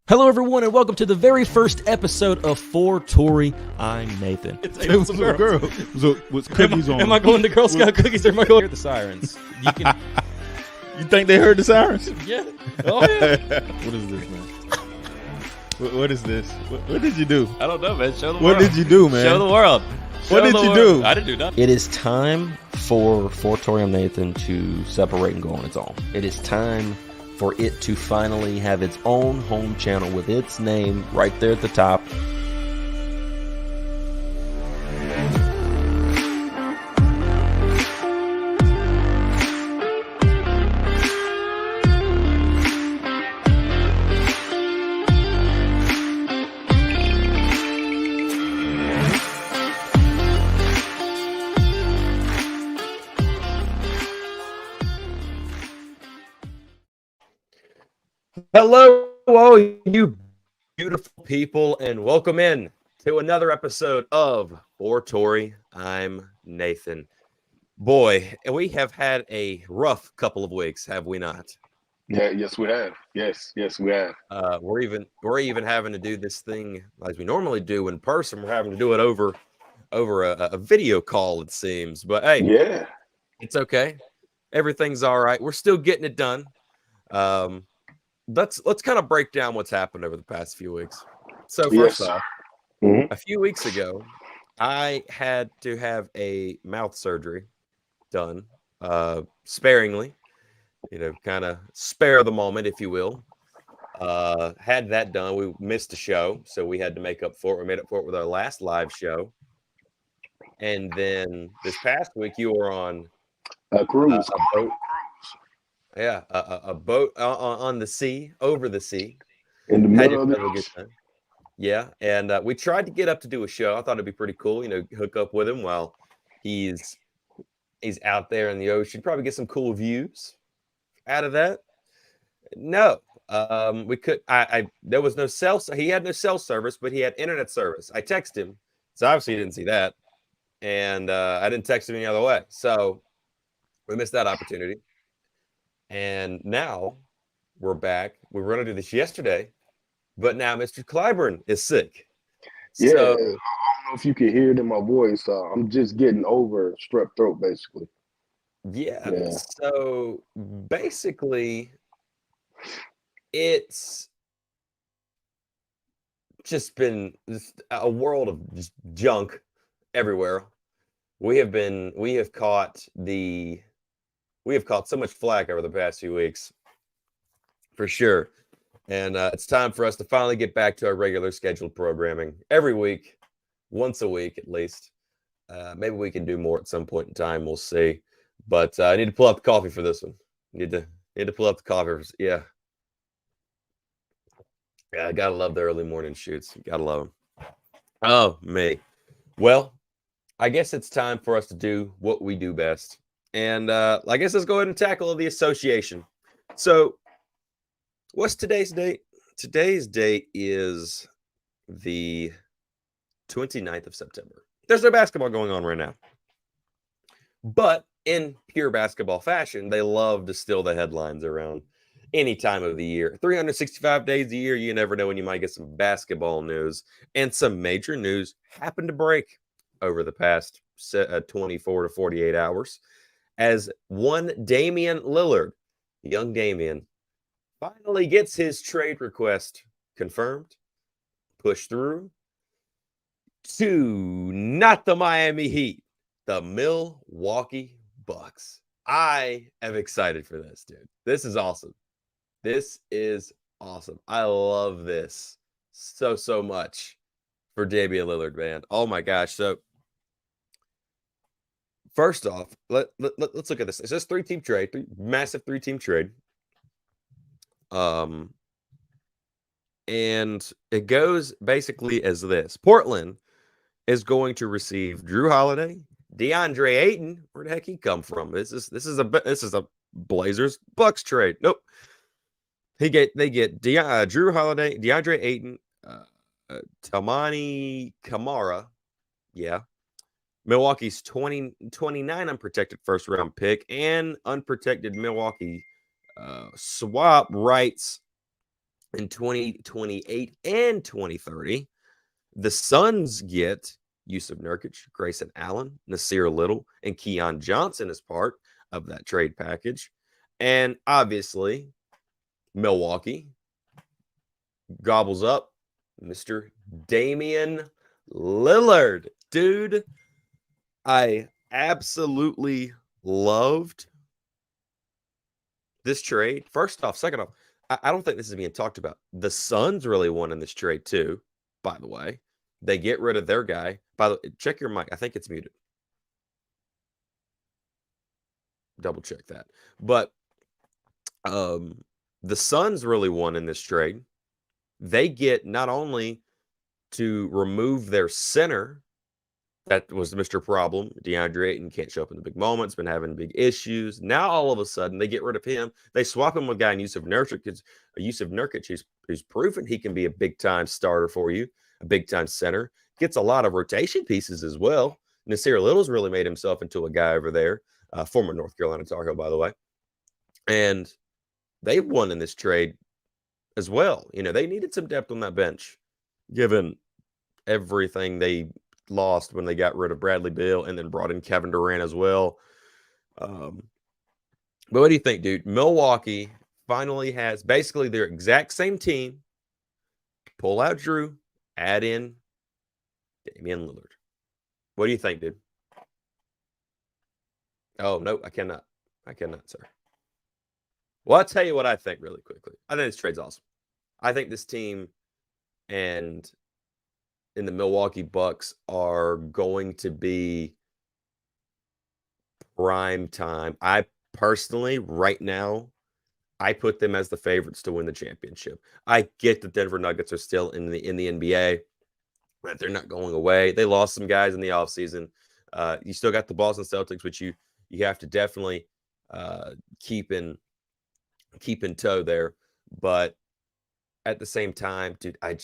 Hello, everyone, and welcome to the very first episode of For Torrey. I'm Nathan. It's a girl. So, with cookies on. Am I going to Girl Scout cookies or am I going to hear the sirens? You can. You think they heard the sirens? Yeah. Oh, yeah. What is this, man? What is this? What did you do? I don't know, man. Show the world. What did you do, man? Show the world. What did you do? I didn't do nothing. It is time for Torrey and Nathan to separate and go on its own. It is time for it to finally have its own home channel with its name right there at the top. Hello, all you beautiful people, and welcome in to another episode of For Torrey. I'm Nathan. Boy, we have had a rough couple of weeks, have we not? Yeah, yes, we have. Yes, we have. We're even having to do this thing as we normally do in person. We're having to do it over a video call, it seems. But hey, yeah, it's okay. Everything's all right. We're still getting it done. Let's kind of break down what's happened over the past few weeks. So first off, a few weeks ago, I had to have a mouth surgery done, sparingly, kind of spare the moment, if you will. Had that done. We missed a show, so we had to make up for it. We made up for it with our last live show. And then this past week, you were on A cruise. a boat. Yeah, a boat on the sea, over the sea. In the Had middle of the yourself a good ocean. time. Yeah, and we tried to get up to do a show. I thought it'd be pretty cool, hook up with him while he's out there in the ocean. Probably get some cool views out of that. No, we could. There was no cell. He had no cell service, but he had internet service. I texted him, so obviously he didn't see that, and I didn't text him any other way. So we missed that opportunity. And now we're back. We were going to do this yesterday, but now Mr. Clyburn is sick. Yeah, I So don't know if you can hear it in my voice. I'm just getting over strep throat, basically. yeah, Yeah. so basically, it's just been a world of just junk everywhere. We have caught so much flack over the past few weeks, for sure. And it's time for us to finally get back to our regular scheduled programming every week, once a week at least. Maybe we can do more at some point in time. We'll see. But I need to pull out the coffee for this one. Need to pull out the coffee. Yeah, I gotta love the early morning shoots. Gotta love them. Oh, me. Well, I guess it's time for us to do what we do best. And I guess let's go ahead and tackle the association. So, what's today's date? Today's date is the 29th of September. There's no basketball going on right now. But in pure basketball fashion, they love to steal the headlines around any time of the year. 365 days a year, you never know when you might get some basketball news. And some major news happened to break over the past 24 to 48 hours as one Damian Lillard, young Damian, finally gets his trade request confirmed, pushed through to not the Miami Heat, the Milwaukee Bucks. I am excited for this, dude. This is awesome. This is awesome. I love this so much for Damian Lillard, man. Oh my gosh. So first off, let's look at this. It says massive three-team trade. And it goes basically as this. Portland is going to receive Drew Holiday, DeAndre Ayton. Where the heck he come from? This is a Blazers Bucks trade. Nope. They get Drew Holiday, DeAndre Ayton, Tamani Kamara. Yeah. Milwaukee's 29 unprotected first round pick and unprotected Milwaukee swap rights in 2028 and 2030. The Suns get Yusuf Nurkic, Grayson Allen, Nasir Little, and Keon Johnson as part of that trade package. And obviously, Milwaukee gobbles up Mr. Damian Lillard. Dude, I absolutely loved this trade. First off, second off, I don't think this is being talked about. The Suns really won in this trade too, by the way. They get rid of their guy. By the way, check your mic. I think it's muted. Double check that. But the Suns really won in this trade. They get not only to remove their center, that was Mr. Problem. DeAndre Ayton can't show up in the big moments, been having big issues. Now all of a sudden they get rid of him. They swap him with a guy in Yusuf Nurkic, who's proven he can be a big time starter for you, a big time center. Gets a lot of rotation pieces as well. Nasir Little's really made himself into a guy over there, former North Carolina Tar Heel, by the way. And they won in this trade as well. They needed some depth on that bench, given everything they lost when they got rid of Bradley Beal and then brought in Kevin Durant as well. But what do you think, dude? Milwaukee finally has basically their exact same team. Pull out Drew, add in Damian Lillard. What do you think, dude? Oh, no, I cannot. I cannot, sir. Well, I'll tell you what I think really quickly. I think this trade's awesome. I think this team and in the Milwaukee Bucks are going to be prime time. I personally, right now, I put them as the favorites to win the championship. I get the Denver Nuggets are still in the NBA, but they're not going away. They lost some guys in the offseason. You still got the Boston Celtics, which you have to definitely keep in tow there. But at the same time, dude, I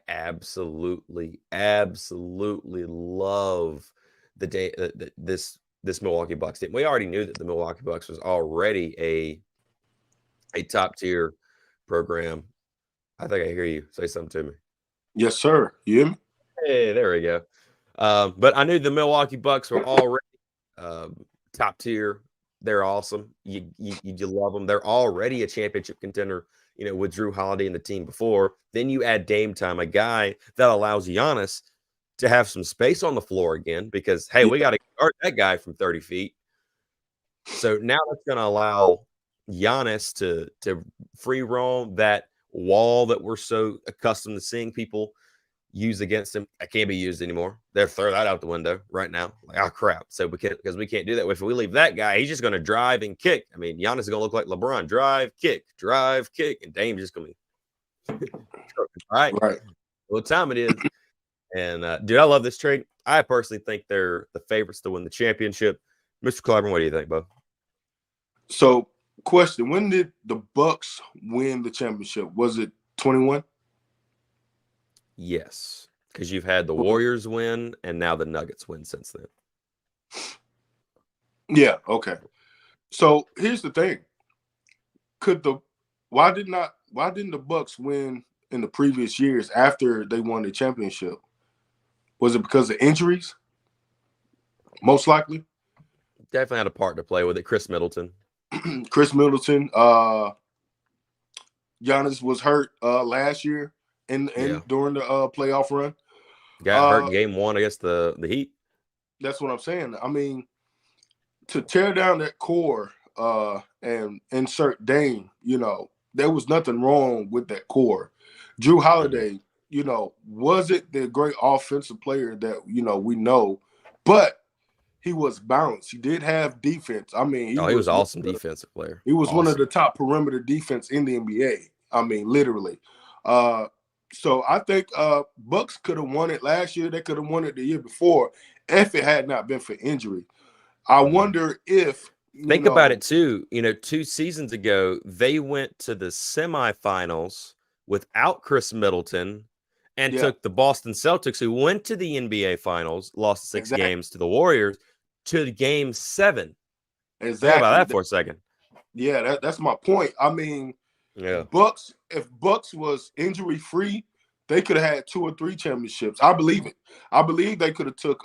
absolutely love the day this Milwaukee Bucks team. We already knew that the Milwaukee Bucks was already a top tier program. I think I hear you say something to me. Yes, sir. You hear me? Hey, there we go. But I knew the Milwaukee Bucks were already top tier. They're awesome. You love them. They're already a championship contender, with Drew Holiday and the team before. Then you add Dame Time, a guy that allows Giannis to have some space on the floor again because, hey, we got to guard that guy from 30 feet. So now that's going to allow Giannis to free roam that wall that we're so accustomed to seeing people use against him. It can't be used anymore. They'll throw that out the window right now. Like, oh crap. So because we can't do that. If we leave that guy, he's just going to drive and kick. I mean, Giannis is going to look like LeBron. Drive, kick, and Dame's just going to be right. What time it is. And dude, I love this trade. I personally think they're the favorites to win the championship. Mr. Clyburn, what do you think, Bo? So, question: when did the Bucks win the championship? Was it 21? Yes, because you've had the Warriors win and now the Nuggets win since then. Yeah. Okay. So here's the thing: why didn't the Bucks win in the previous years after they won the championship? Was it because of injuries? Most likely. Definitely had a part to play with it. Chris Middleton. Giannis was hurt last year during the playoff run. Got hurt game one against the Heat. That's what I'm saying. I mean, to tear down that core and insert Dame, there was nothing wrong with that core. Drew Holiday, wasn't the great offensive player that, we know, but he was balanced. He did have defense. I mean, he was an awesome defensive player. He was one of the top perimeter defense in the NBA. I mean, literally. So I think Bucks could have won it last year. They could have won it the year before if it had not been for injury. I wonder if think about it too. 2 seasons ago, they went to the semifinals without Chris Middleton and took the Boston Celtics, who went to the NBA Finals, lost 6 games to the Warriors, to Game 7. Exactly. Think about that for a second. Yeah, that's my point. I mean, if Bucks was injury free, they could have had 2 or 3 championships. I believe it. I believe they could have took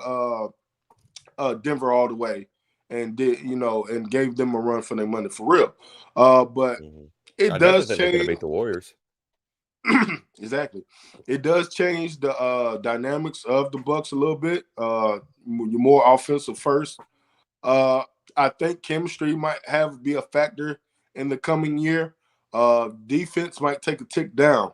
Denver all the way and and gave them a run for their money for real. But it does change. They could have beat the Warriors. Exactly. It does change the dynamics of the Bucks a little bit. You're more offensive first. I think chemistry might be a factor in the coming year. Defense might take a tick down.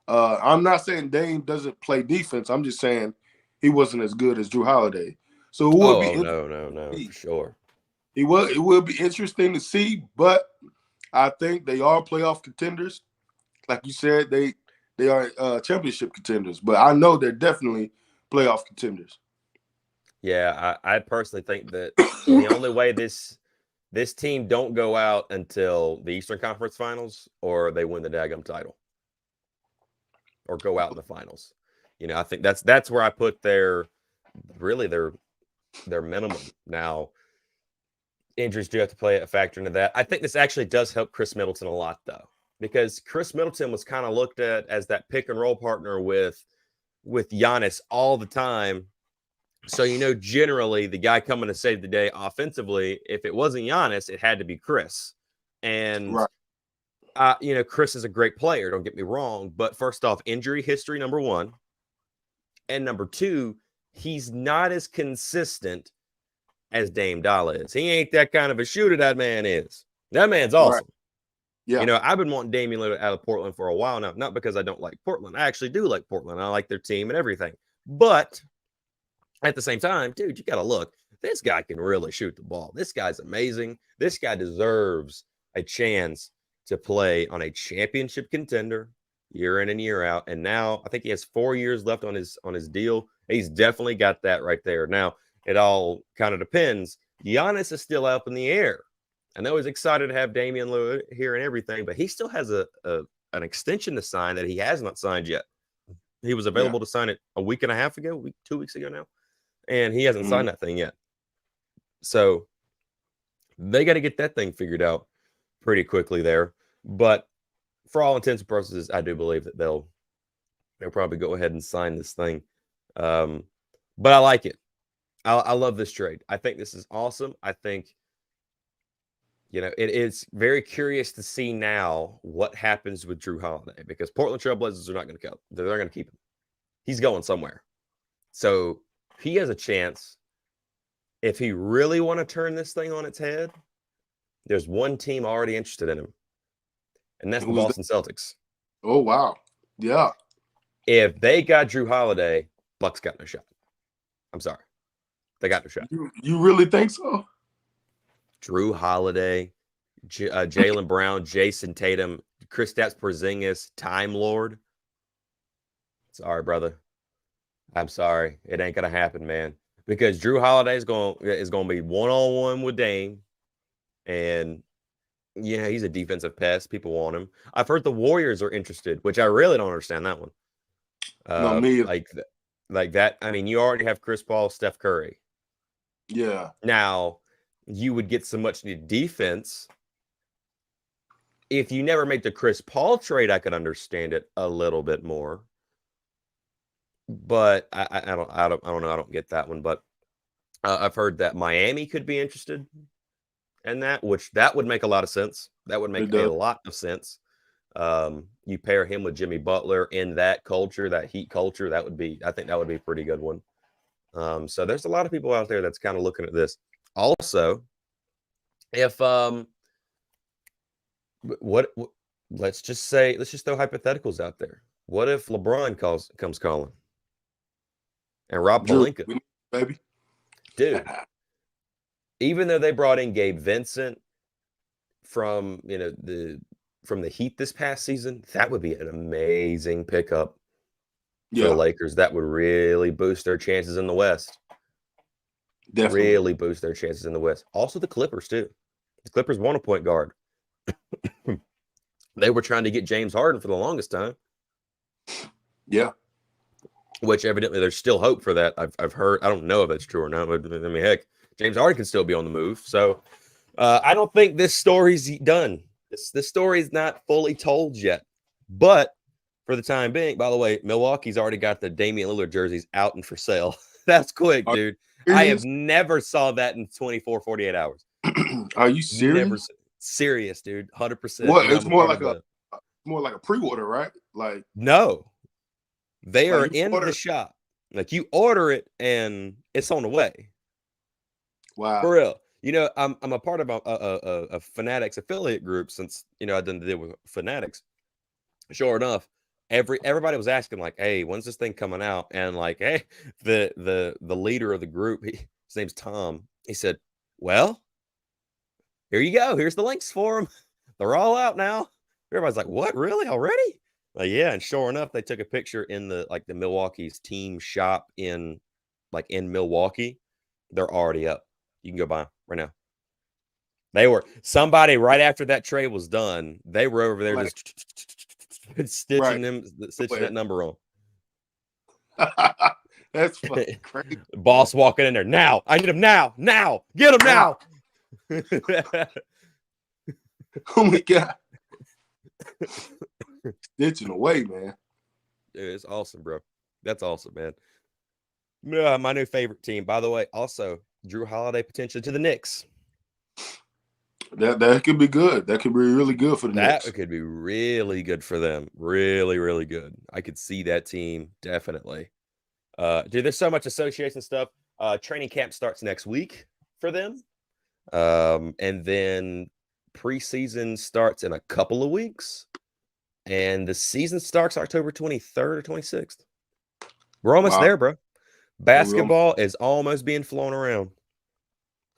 I'm not saying Dame doesn't play defense. I'm just saying he wasn't as good as Drew Holiday. So it would be no, for sure. It will be interesting to see, but I think they are playoff contenders. Like you said, they are championship contenders, but I know they're definitely playoff contenders. Yeah, I personally think that the only way this team don't go out until the Eastern Conference Finals or they win the daggum title or go out in the finals. I think that's where I put their minimum. Now, injuries do have to play a factor into that. I think this actually does help Chris Middleton a lot, though, because Chris Middleton was kind of looked at as that pick and roll partner with Giannis all the time. So, generally the guy coming to save the day offensively, if it wasn't Giannis, it had to be Chris. And, Chris is a great player, don't get me wrong. But first off, injury history, number 1. And number 2, he's not as consistent as Dame Dolla is. He ain't that kind of a shooter that man is. That man's awesome. Yeah. You know, I've been wanting Damian Lillard out of Portland for a while now, not because I don't like Portland. I actually do like Portland. I like their team and everything. But at the same time, dude, you got to look. This guy can really shoot the ball. This guy's amazing. This guy deserves a chance to play on a championship contender year in and year out. And now I think he has 4 years left on his deal. He's definitely got that right there. Now, it all kind of depends. Giannis is still up in the air. I know he's excited to have Damian Lillard here and everything, but he still has an extension to sign that he has not signed yet. He was available to sign it a week and a half ago, 2 weeks ago now, and he hasn't signed that thing yet. So they got to get that thing figured out pretty quickly there. But for all intents and purposes, I do believe that they'll probably go ahead and sign this thing. But I like it. I love this trade. I think this is awesome. I think, you know, it is very curious to see now what happens with Drew Holiday, because Portland Trailblazers are not going to go. They're going to keep him. He's going somewhere. So he has a chance. If he really want to turn this thing on its head, there's one team already interested in him, and that's the Boston Celtics. Oh, wow. Yeah. If they got Drew Holiday, Bucks got no shot. I'm sorry. They got no shot. You really think so? Drew Holiday, Jaylen Brown, Jason Tatum, Kristaps Porzingis, Time Lord. Sorry, brother. I'm sorry. It ain't gonna happen, man. Because Drew Holiday is going to be one-on-one with Dame, and yeah, he's a defensive pest. People want him. I've heard the Warriors are interested, which I really don't understand that one. No, me like that. I mean, you already have Chris Paul, Steph Curry. Yeah. Now, you would get some much needed defense. If you never make the Chris Paul trade, I could understand it a little bit more. But I don't know. I don't get that one. But I've heard that Miami could be interested in that, which that would make a lot of sense. That would make a lot of sense. You pair him with Jimmy Butler in that culture, that Heat culture. I think that would be a pretty good one. So there's a lot of people out there that's kind of looking at this. Also, if let's just throw hypotheticals out there. What if LeBron comes calling? And Rob Pelinka, baby, dude. Even though they brought in Gabe Vincent from the Heat this past season, that would be an amazing pickup for the Lakers. That would really boost their chances in the West. Definitely. Really boost their chances in the West. Also, the Clippers too. The Clippers want a point guard. They were trying to get James Harden for the longest time. Yeah. Which evidently there's still hope for that. I've heard. I don't know if it's true or not. But I mean, heck, James Harden can still be on the move. So I don't think this story's done. This story is not fully told yet. But for the time being, by the way, Milwaukee's already got the Damian Lillard jerseys out and for sale. That's quick, dude. I have never saw that in 24, 48 hours. Are you serious? Never serious, dude. 100%. What? It's more like a pre-order, right? Like no. They are in the shop. Like you order it and it's on the way. Wow. For real. You know, I'm a part of a Fanatics affiliate group since, you know, I done the deal with Fanatics. Sure enough, everybody was asking like, "Hey, when's this thing coming out?" And like, hey, the leader of the group, his name's Tom. He said, "Well, here you go. Here's the links for them. They're all out now." Everybody's like, "What? Really? Already?" Like, yeah, and sure enough, they took a picture in the Milwaukee's team shop in Milwaukee. They're already up. You can go buy them right now. They were somebody right after that trade was done. They were over there just stitching that number on. That's fucking crazy. Boss walking in there now. I need him now. Get him now. Oh my god. Stitching away, man. Dude, it's awesome, bro. That's awesome, man. Yeah, my new favorite team. By the way, also Drew Holiday potentially to the Knicks. That could be good. That could be really good for the Knicks. That could be really good for them. Really, really good. I could see that team definitely. Dude, there's so much association stuff. Training camp starts next week for them. And then preseason starts in a couple of weeks, and the season starts October 23rd or 26th. We're almost there, bro. Basketball is almost being flown around.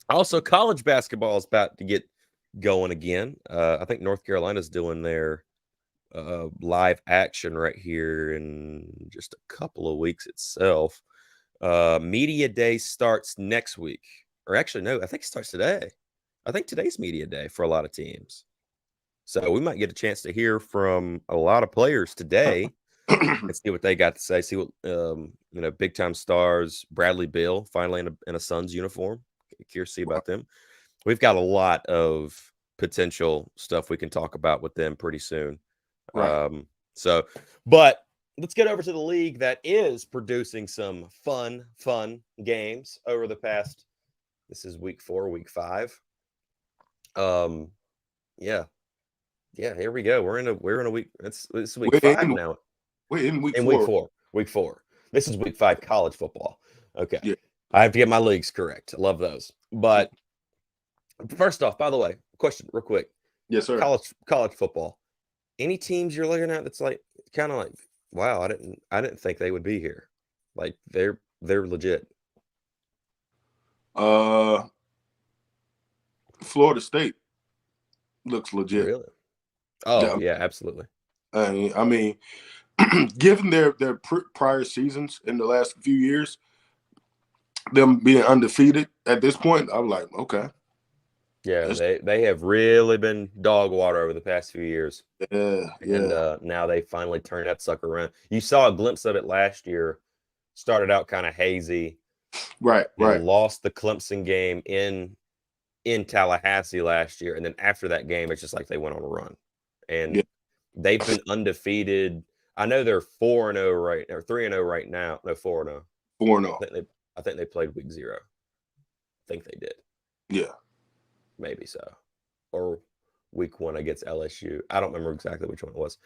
Also, college basketball is about to get going again. I think North Carolina's doing their live action right here in just a couple of weeks itself. Media Day starts next week. Or actually, no, I think it starts today. I think today's Media Day for a lot of teams. So we might get a chance to hear from a lot of players today and see what they got to say. See what big time stars. Bradley Beal finally in a Suns uniform. Curious to see about them. We've got a lot of potential stuff we can talk about with them pretty soon. Right. But let's get over to the league that is producing some fun games over the past. This is week 4, week 5. Yeah. Here we go. We're in a week. It's week 5 now. We're in week 4. Week 4. Week 4. This is week 5 college football. Okay. Yeah. I have to get my leagues correct. I love those. But first off, by the way, question real quick. Yes, sir. College football. Any teams you're looking at that's like kind of like, wow, I didn't think they would be here. Like they're legit. Florida State looks legit. Really? Oh, yeah, absolutely. I mean, given their prior seasons in the last few years, them being undefeated at this point, I'm like, okay. Yeah, they have really been dog water over the past few years. Yeah. And now they finally turned that sucker around. You saw a glimpse of it last year. Started out kind of hazy. Right. Lost the Clemson game in Tallahassee last year, and then after that game, it's just like they went on a run. And they've been undefeated. I know they're 4-0 right, or 3-0 right now. No, 4-0. 4-0. I think they played week 0. I think they did. Yeah. Maybe so. Or week 1 against LSU. I don't remember exactly which one it was.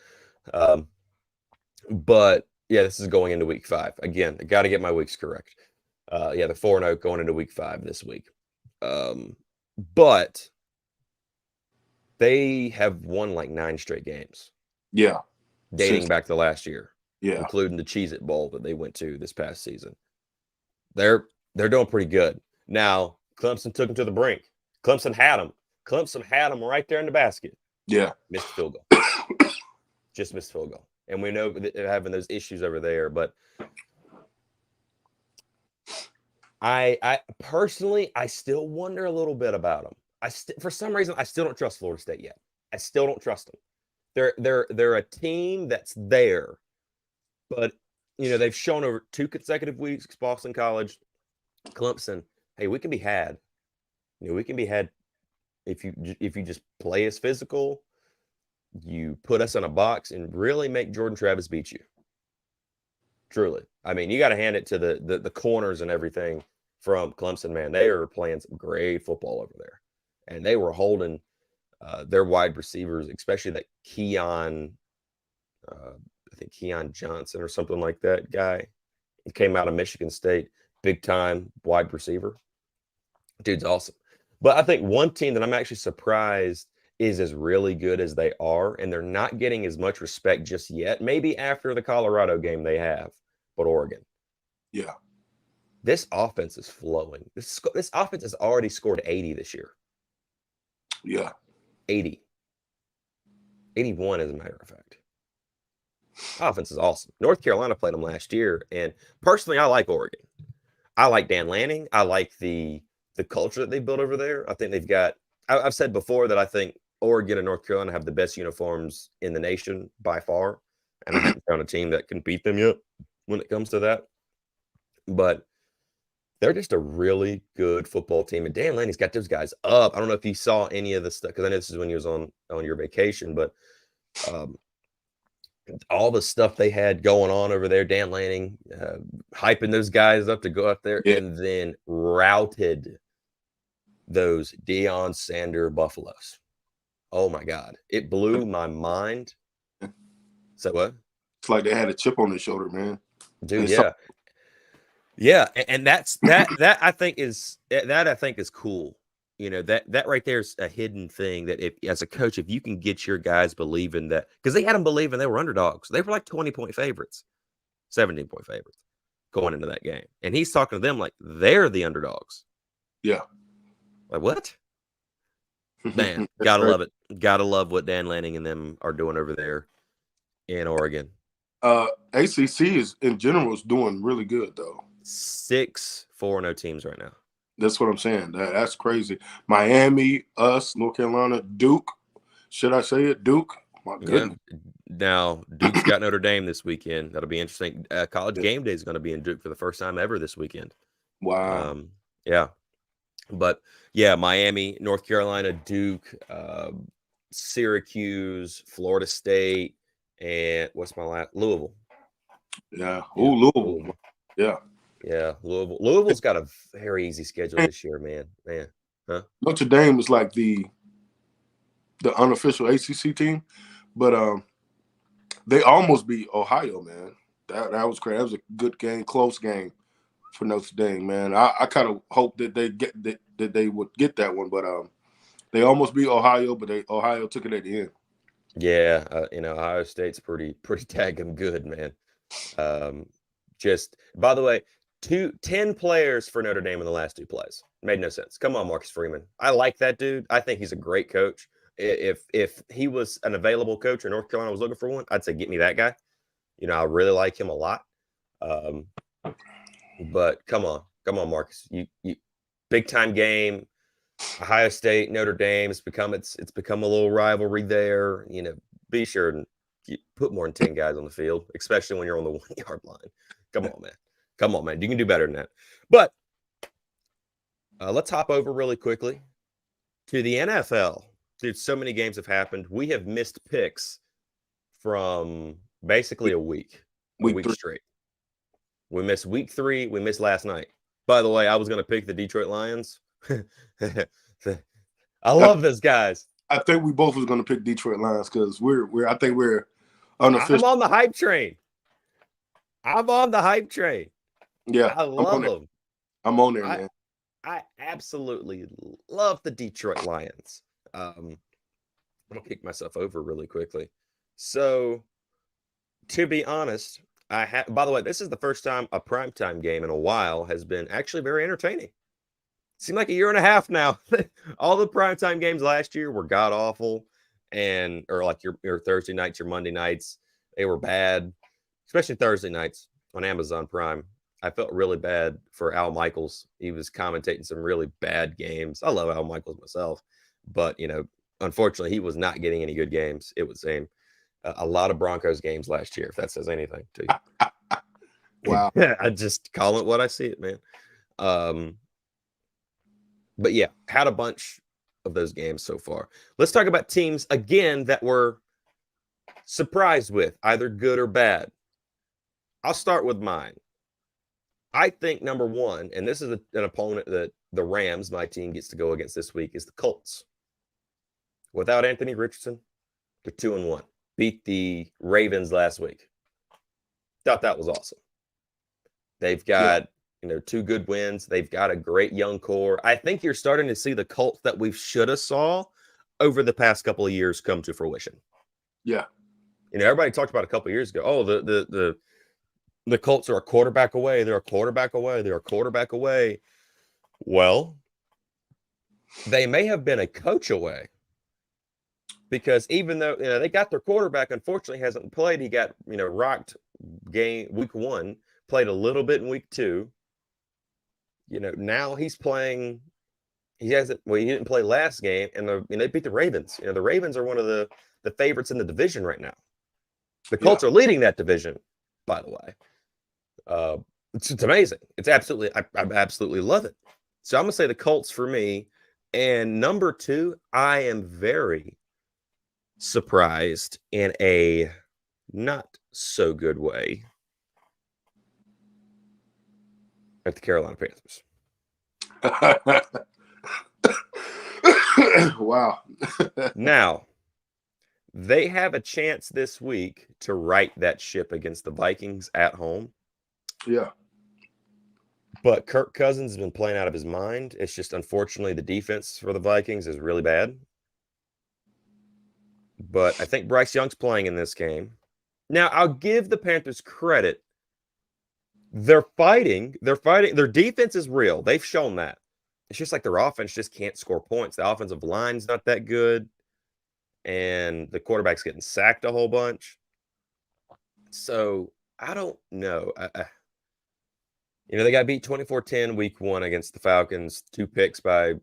But yeah, this is going into week 5. Again, I got to get my weeks correct. The 4-0 going into week 5 this week. But they have won like 9 straight games. Yeah. Dating back to last year. Yeah. Including the Cheez-It Bowl that they went to this past season. They're doing pretty good. Now, Clemson took them to the brink. Clemson had them right there in the basket. Yeah. Missed field goal. Just missed field goal. And we know that they're having those issues over there. But I personally, I still wonder a little bit about them. For some reason, I still don't trust Florida State yet. I still don't trust them. They're a team that's there. But, they've shown over 2 consecutive weeks, Boston College, Clemson, hey, we can be had. We can be had if you just play as physical, you put us in a box and really make Jordan Travis beat you. Truly. I mean, you got to hand it to the corners and everything from Clemson, man. They are playing some great football over there. And they were holding their wide receivers, especially that Keon Johnson or something like that guy. He came out of Michigan State, big time wide receiver. Dude's awesome. But I think one team that I'm actually surprised is as really good as they are, and they're not getting as much respect just yet. Maybe after the Colorado game they have, but Oregon. Yeah. This offense is flowing. This offense has already scored 80 this year. Yeah. 80. 81, as a matter of fact. Offense is awesome. North Carolina played them last year, and personally, I like Oregon. I like Dan Lanning. I like the culture that they built over there. I think they've got – I've said before that I think Oregon and North Carolina have the best uniforms in the nation by far, and I haven't found a team that can beat them yet when it comes to that. But they're just a really good football team, and Dan Lanning's got those guys up. I don't know if you saw any of the stuff because I know this is when you was on your vacation, but all the stuff they had going on over there, Dan Lanning hyping those guys up to go up there and then routed those Deion Sanders Buffaloes. Oh, my God. It blew my mind. So what? It's like they had a chip on their shoulder, man. Dude, yeah. Yeah, and that I think is cool. that right there is a hidden thing that if as a coach, if you can get your guys believing that, because they had them believing they were underdogs. They were like 20-point favorites, 17-point favorites going into that game. And he's talking to them like they're the underdogs. Yeah. Like, what? Man, gotta love it. Gotta love what Dan Lanning and them are doing over there in Oregon. ACC is in general is doing really good though. 6 4-0 teams right now. That's what I'm saying. That's crazy. Miami, us, North Carolina, Duke. Should I say it? Duke. My goodness. Yeah. Now Duke's got Notre Dame this weekend. That'll be interesting. College game day is going to be in Duke for the first time ever this weekend. Wow. Yeah. But yeah, Miami, North Carolina, Duke, Syracuse, Florida State, and what's my last? Louisville. Yeah. Oh, Louisville. Yeah. Yeah, Louisville. Louisville's got a very easy schedule this year, man. Huh? Notre Dame is like the unofficial ACC team, but they almost beat Ohio, man. That was crazy. That was a good game, close game for Notre Dame, man. I kind of hope that they would get that one, but they almost beat Ohio, but Ohio took it at the end. Yeah, Ohio State's pretty daggum good, man. Just by the way, 10 players for Notre Dame in the last 2 plays. Made no sense. Come on, Marcus Freeman. I like that dude. I think he's a great coach. If he was an available coach or North Carolina was looking for one, I'd say get me that guy. I really like him a lot. But come on, Marcus. You big time game. Ohio State, Notre Dame. It's become a little rivalry there. Be sure and put more than 10 guys on the field, especially when you're on the 1-yard line. Come on, man. Come on, man. You can do better than that. But let's hop over really quickly to the NFL. Dude, so many games have happened. We have missed picks from basically a week straight. We missed week 3. We missed last night. By the way, I was going to pick the Detroit Lions. I love those guys. I think we both was going to pick Detroit Lions because I think we're unofficial. I'm on the hype train. Yeah, I love them. I'm on there, man. I absolutely love the Detroit Lions. I'm gonna kick myself over really quickly. So, to be honest, by the way, this is the first time a primetime game in a while has been actually very entertaining. Seemed like a year and a half now. All the primetime games last year were god awful, or like your Thursday nights, your Monday nights, they were bad, especially Thursday nights on Amazon Prime. I felt really bad for Al Michaels. He was commentating some really bad games. I love Al Michaels myself, but unfortunately, he was not getting any good games. It would seem a lot of Broncos games last year, if that says anything to you. Wow. I just call it what I see it, man. But yeah, had a bunch of those games so far. Let's talk about teams again that were surprised with either good or bad. I'll start with mine. I think number 1, and this is an opponent that the Rams, my team, gets to go against this week, is the Colts. Without Anthony Richardson, they're 2-1. Beat the Ravens last week. Thought that was awesome. They've got 2 good wins. They've got a great young core. I think you're starting to see the Colts that we should have saw over the past couple of years come to fruition. Yeah. Everybody talked about a couple of years ago. Oh, the Colts are a quarterback away. They're a quarterback away. They're a quarterback away. Well, they may have been a coach away, because even though they got their quarterback, unfortunately hasn't played. He got rocked week 1, played a little bit in week 2. Now he's playing. He didn't play last game, and they beat the Ravens. The Ravens are one of the favorites in the division right now. The Colts are leading that division, by the way. It's amazing. It's absolutely, I absolutely love it. So I'm gonna say the Colts for me. And number 2, I am very surprised in a not so good way at the Carolina Panthers. Wow. Now, they have a chance this week to right that ship against the Vikings at home. Yeah. But Kirk Cousins has been playing out of his mind. It's just unfortunately the defense for the Vikings is really bad. But I think Bryce Young's playing in this game. Now, I'll give the Panthers credit. They're fighting. They're fighting. Their defense is real. They've shown that. It's just like their offense just can't score points. The offensive line's not that good. And the quarterback's getting sacked a whole bunch. So I don't know. They got beat 24-10 week 1 against the Falcons. 2 picks by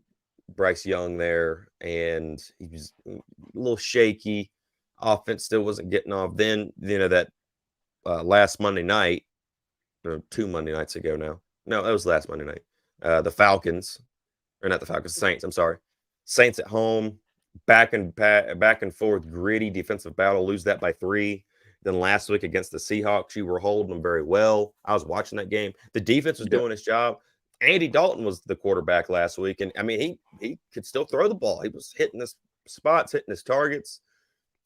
Bryce Young there. And he was a little shaky. Offense still wasn't getting off. Then, that last Monday night, or 2 Monday nights ago now. No, that was last Monday night. The Falcons, or not the Falcons, Saints, I'm sorry. Saints at home, back and forth, gritty defensive battle, lose that by 3. Then last week against the Seahawks, you were holding them very well. I was watching that game. The defense was doing its job. Andy Dalton was the quarterback last week, and I mean, he could still throw the ball. He was hitting his spots, hitting his targets.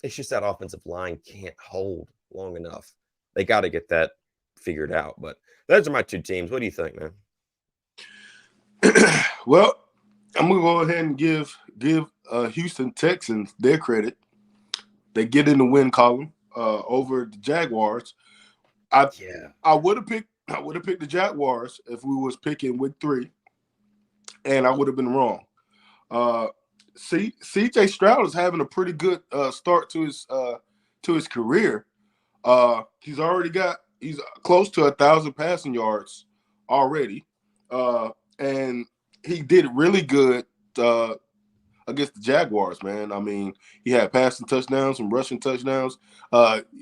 It's just that offensive line can't hold long enough. They got to get that figured out. But those are my 2 teams. What do you think, man? Well, I'm gonna go ahead and give Houston Texans their credit. They get in the win column over the Jaguars. I would have picked the Jaguars if we was picking week 3, and I would have been wrong. CJ Stroud is having a pretty good start to his career. He's close to 1,000 passing yards already, and he did really good against the Jaguars, man. I mean, he had passing touchdowns and rushing touchdowns.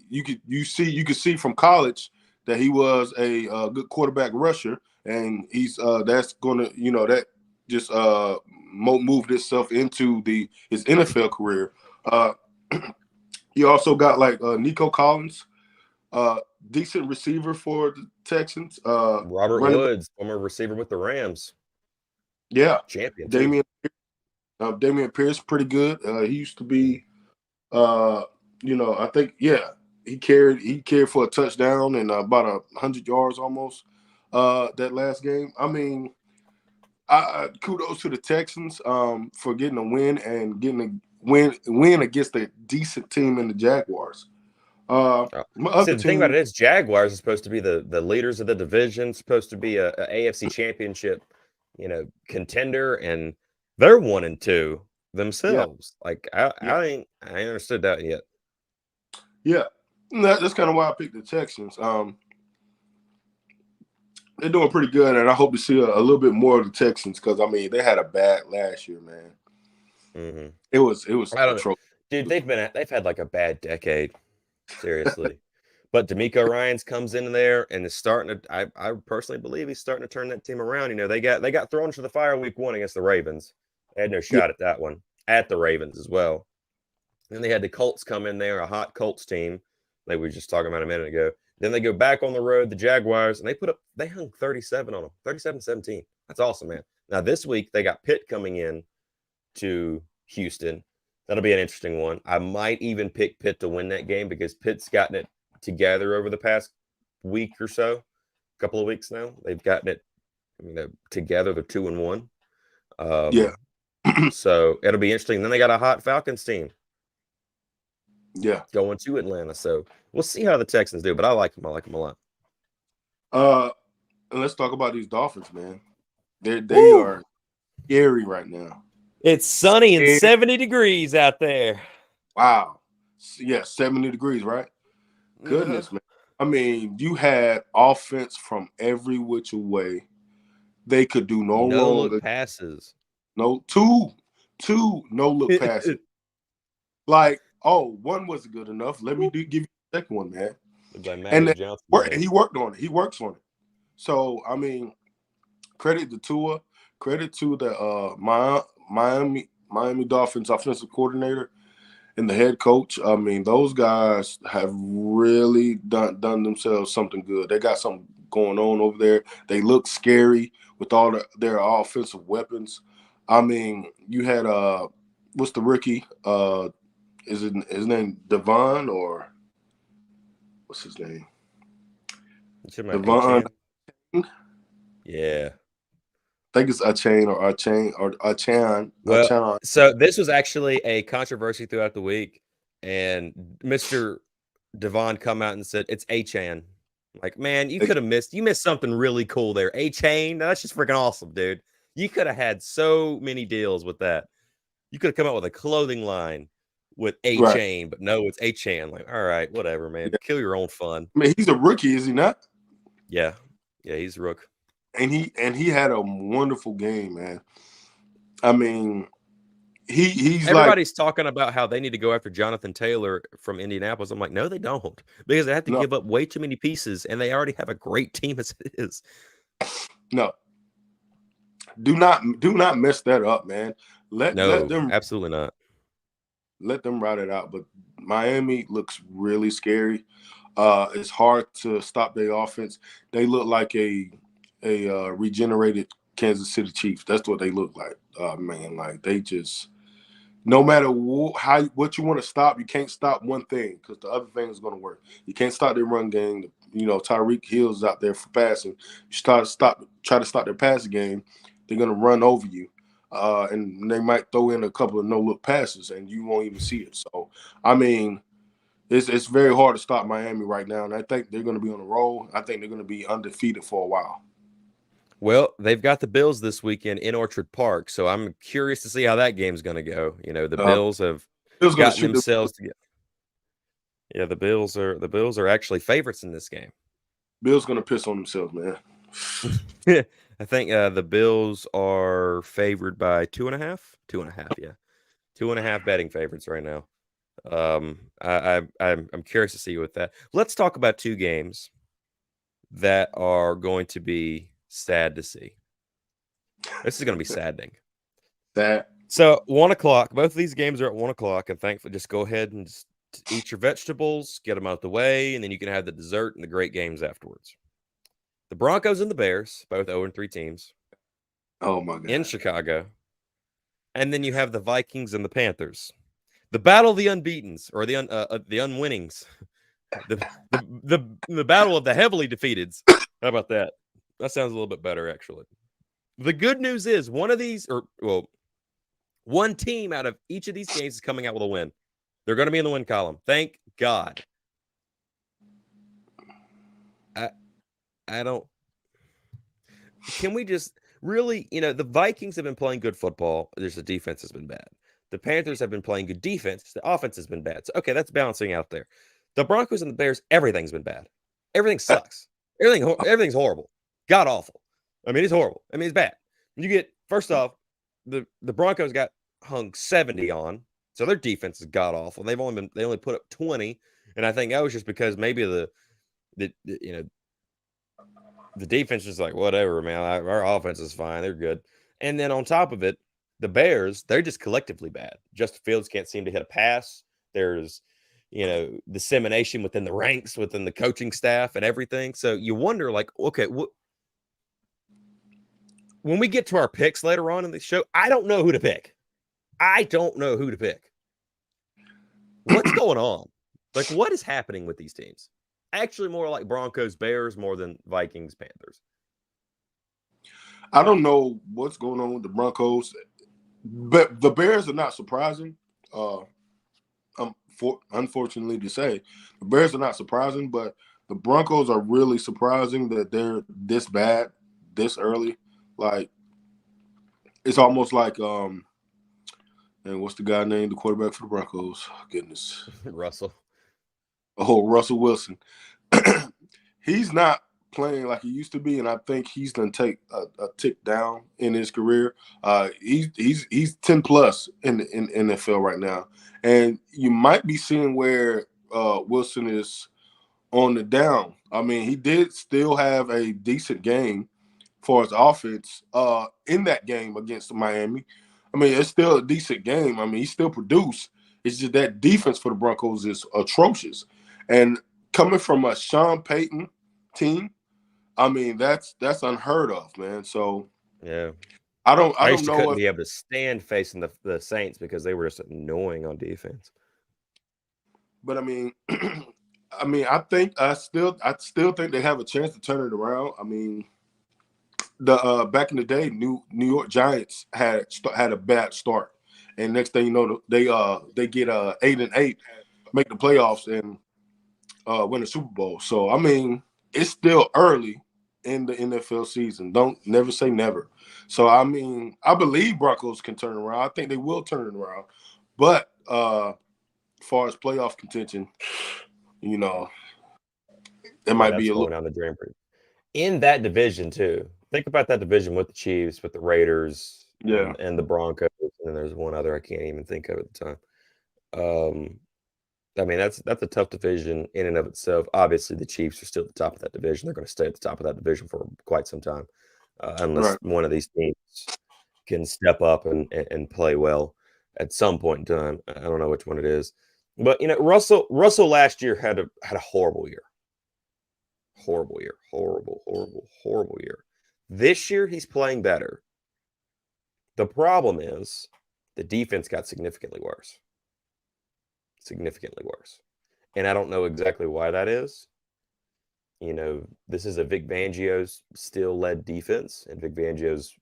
You could see from college that he was a good quarterback rusher, and he's that's gonna that just moved itself into his NFL career. He also got like Nico Collins, decent receiver for the Texans. Robert Woods, former receiver with the Rams. Yeah, champion. Damian Pierce, pretty good. He used to be, I think, he carried for a touchdown and about 100 yards almost that last game. I mean, kudos to the Texans for getting a win and getting a win against a decent team in the Jaguars. The thing about it is Jaguars are supposed to be the leaders of the division, supposed to be a AFC championship, contender, and they're 1-2 themselves. Yeah. Like I ain't understood that yet. Yeah, that's kind of why I picked the Texans. They're doing pretty good, and I hope to see a little bit more of the Texans because I mean they had a bad last year, man. Mm-hmm. It was. Dude, they've had like a bad decade, seriously. But DeMeco Ryans comes in there and is starting to. I personally believe he's starting to turn that team around. They got thrown to the fire week 1 against the Ravens. They had no shot at that one, at the Ravens as well. Then they had the Colts come in there, a hot Colts team, like we were just talking about a minute ago. Then they go back on the road, the Jaguars, and they hung 37 on them, 37-17. That's awesome, man. Now this week they got Pitt coming in to Houston. That'll be an interesting one. I might even pick Pitt to win that game because Pitt's gotten it together over the past week or so, a couple of weeks now. They've gotten it, together. They're 2-1. So it'll be interesting. Then they got a hot Falcons team. Yeah, going to Atlanta. So we'll see how the Texans do, but I like them. I like them a lot. And let's talk about these Dolphins, man. They are scary right now. It's sunny and 70 degrees out there. Wow. Yeah, 70 degrees, right? Goodness, man. I mean, you had offense from every which way. They could do no wrong. Look passes. No, two no look passes. Like, one wasn't good enough. Let me give you the second one, man. And he worked on it. He works on it. So, I mean, credit to Tua, credit to the Miami Dolphins offensive coordinator and the head coach. I mean, those guys have really done themselves something good. They got something going on over there. They look scary with all their offensive weapons. I mean, you had what's the rookie? Is his name Devon or what's his name? Devon. Yeah. I think it's a chain or a chain or a chan. A Well, chan. so this was actually a controversy throughout the week, and Mr. Devon come out and said it's A-Chan. Like, man, you missed something really cool there. A-Chain, that's just freaking awesome, dude. You could have had so many deals with that. You could have come out with a clothing line with Right. A-Chain, but no, it's A-Chan. Like, all right, whatever, man. Yeah. Kill your own fun. I mean, he's a rookie, is he not? Yeah. Yeah, he's a rook. And he had a wonderful game, man. I mean, he's like Everybody's talking about how they need to go after Jonathan Taylor from Indianapolis. I'm like, no, they don't, because they have to no, give up way too many pieces, and they already have a great team as it is. no. Do not mess that up, man. Let them absolutely not. let them ride it out. But Miami looks really scary. It's hard to stop their offense. They look like a regenerated Kansas City Chiefs. That's what they look like. Man, like they just no matter what you want to stop, you can't stop one thing because the other thing is going to work. You can't stop their run game. You know, Tyreek Hill's out there for passing. You try to stop their passing game, they're going to run over you. And they might throw in a couple of no-look passes, and you won't even see it. So, I mean, it's very hard to stop Miami right now, and I think they're going to be on a roll. I think they're going to be undefeated for a while. Well, they've got the Bills this weekend in Orchard Park, so I'm curious to see how that game's going to go. You know, the Bills have gotten themselves together. Yeah, the Bills are actually favorites in this game. Bills going to piss on themselves, man. I think the Bills are favored by 2.5. 2.5, yeah, 2.5 betting favorites right now. I'm curious to see with that. Let's talk about two games that are going to be sad to see. This is going to be saddening. So 1:00. Both of these games are at 1:00, and thankfully, just go ahead and just eat your vegetables, get them out the way, and then you can have the dessert and the great games afterwards. The Broncos and the Bears, both 0-3 teams. Oh my God! In Chicago, and then you have the Vikings and the Panthers. The battle of the unbeatens, or the unwinnings. The battle of the heavily defeateds. How about that? That sounds a little bit better, actually. The good news is one team out of each of these games is coming out with a win. They're going to be in the win column. Thank God. I don't. Can we just really, the Vikings have been playing good football. There's the defense has been bad. The Panthers have been playing good defense. The offense has been bad. So, okay, that's balancing out there. The Broncos and the Bears, everything's been bad. Everything sucks. Everything's horrible. God awful. I mean, it's horrible. I mean, it's bad. You get, first off, the Broncos got hung 70 on, so their defense is god awful. They only put up 20, and I think that was just because maybe the defense is like, whatever, man. Our offense is fine. They're good. And then on top of it, the Bears, they're just collectively bad. Justin Fields can't seem to hit a pass. There's, dissemination within the ranks, within the coaching staff and everything. So you wonder, like, okay, when we get to our picks later on in the show, I don't know who to pick. What's going on? Like, what is happening with these teams? Actually, more like Broncos, Bears, more than Vikings, Panthers. I don't know what's going on with the Broncos, but the Bears are not surprising. Unfortunately to say, the Bears are not surprising, but the Broncos are really surprising that they're this bad this early. Like, it's almost like and what's the guy named the quarterback for the Broncos? Oh, goodness, Russell. Oh, Russell Wilson. He's not playing like he used to be, and I think he's gonna take a tick down in his career. He's 10 plus in NFL right now, and you might be seeing where Wilson is on the down. I mean, he did still have a decent game for his offense in that game against Miami. I mean, it's still a decent game. I mean, he still produced. It's just that defense for the Broncos is atrocious, and coming from a Sean Payton team, I mean, that's unheard of, man. So yeah, I don't know. Couldn't be able to stand facing the Saints because they were just annoying on defense. But I mean, I still think they have a chance to turn it around. I mean, the back in the day, New York Giants had a bad start, and next thing you know, they get 8-8, make the playoffs, and win the Super Bowl. So I mean, it's still early in the NFL season. Don't never say never. So I mean, I believe Broncos can turn around. I think they will turn it around. But as far as playoff contention, you know, it might be a going little down the drain in that division too. Think about that division with the Chiefs, with the Raiders, and the Broncos, and then there's one other I can't even think of at the time. I mean, that's a tough division in and of itself. Obviously, the Chiefs are still at the top of that division. They're going to stay at the top of that division for quite some time, unless one of these teams can step up and play well at some point in time. I don't know which one it is, but you know, Russell last year had a horrible year. Horrible year. Horrible year. This year, he's playing better. The problem is the defense got significantly worse. Significantly worse. And I don't know exactly why that is. You know, this is a Vic Fangio's still led defense, and Vic Fangio's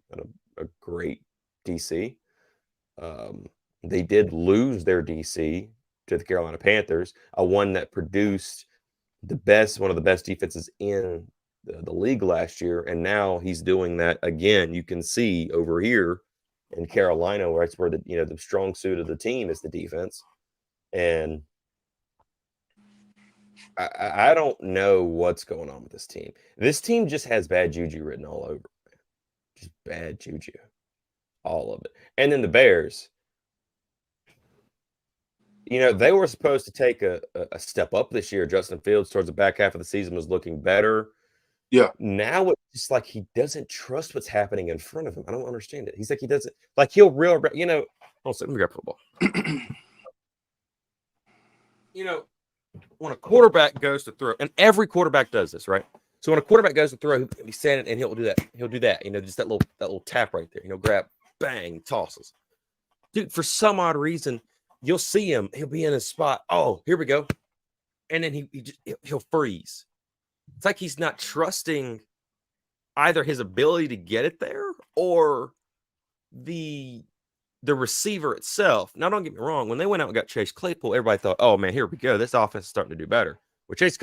a great DC. They did lose their DC to the Carolina Panthers, a one that produced one of the best defenses in the league last year, and now he's doing that again. You can see over here in Carolina, where it's where the strong suit of the team is the defense, and I don't know what's going on with this team. This team just has bad juju written all over it. Just bad juju, all of it. And then the Bears. You know, they were supposed to take a step up this year. Justin Fields towards the back half of the season was looking better. Yeah. Now it's just like he doesn't trust what's happening in front of him. I don't understand it. He's like, he doesn't, like he'll let me grab football. You know, when a quarterback goes to throw, and every quarterback does this, right? So when a quarterback goes to throw, he's standing and he'll do that. He'll do that. You know, just that little tap right there. You know, grab, bang, tosses. Dude, for some odd reason, you'll see him. He'll be in his spot. Oh, here we go. And then he'll freeze. It's like he's not trusting either his ability to get it there or the receiver itself. Now, don't get me wrong. When they went out and got Chase Claypool, everybody thought, oh, man, here we go. This offense is starting to do better. Well, Chase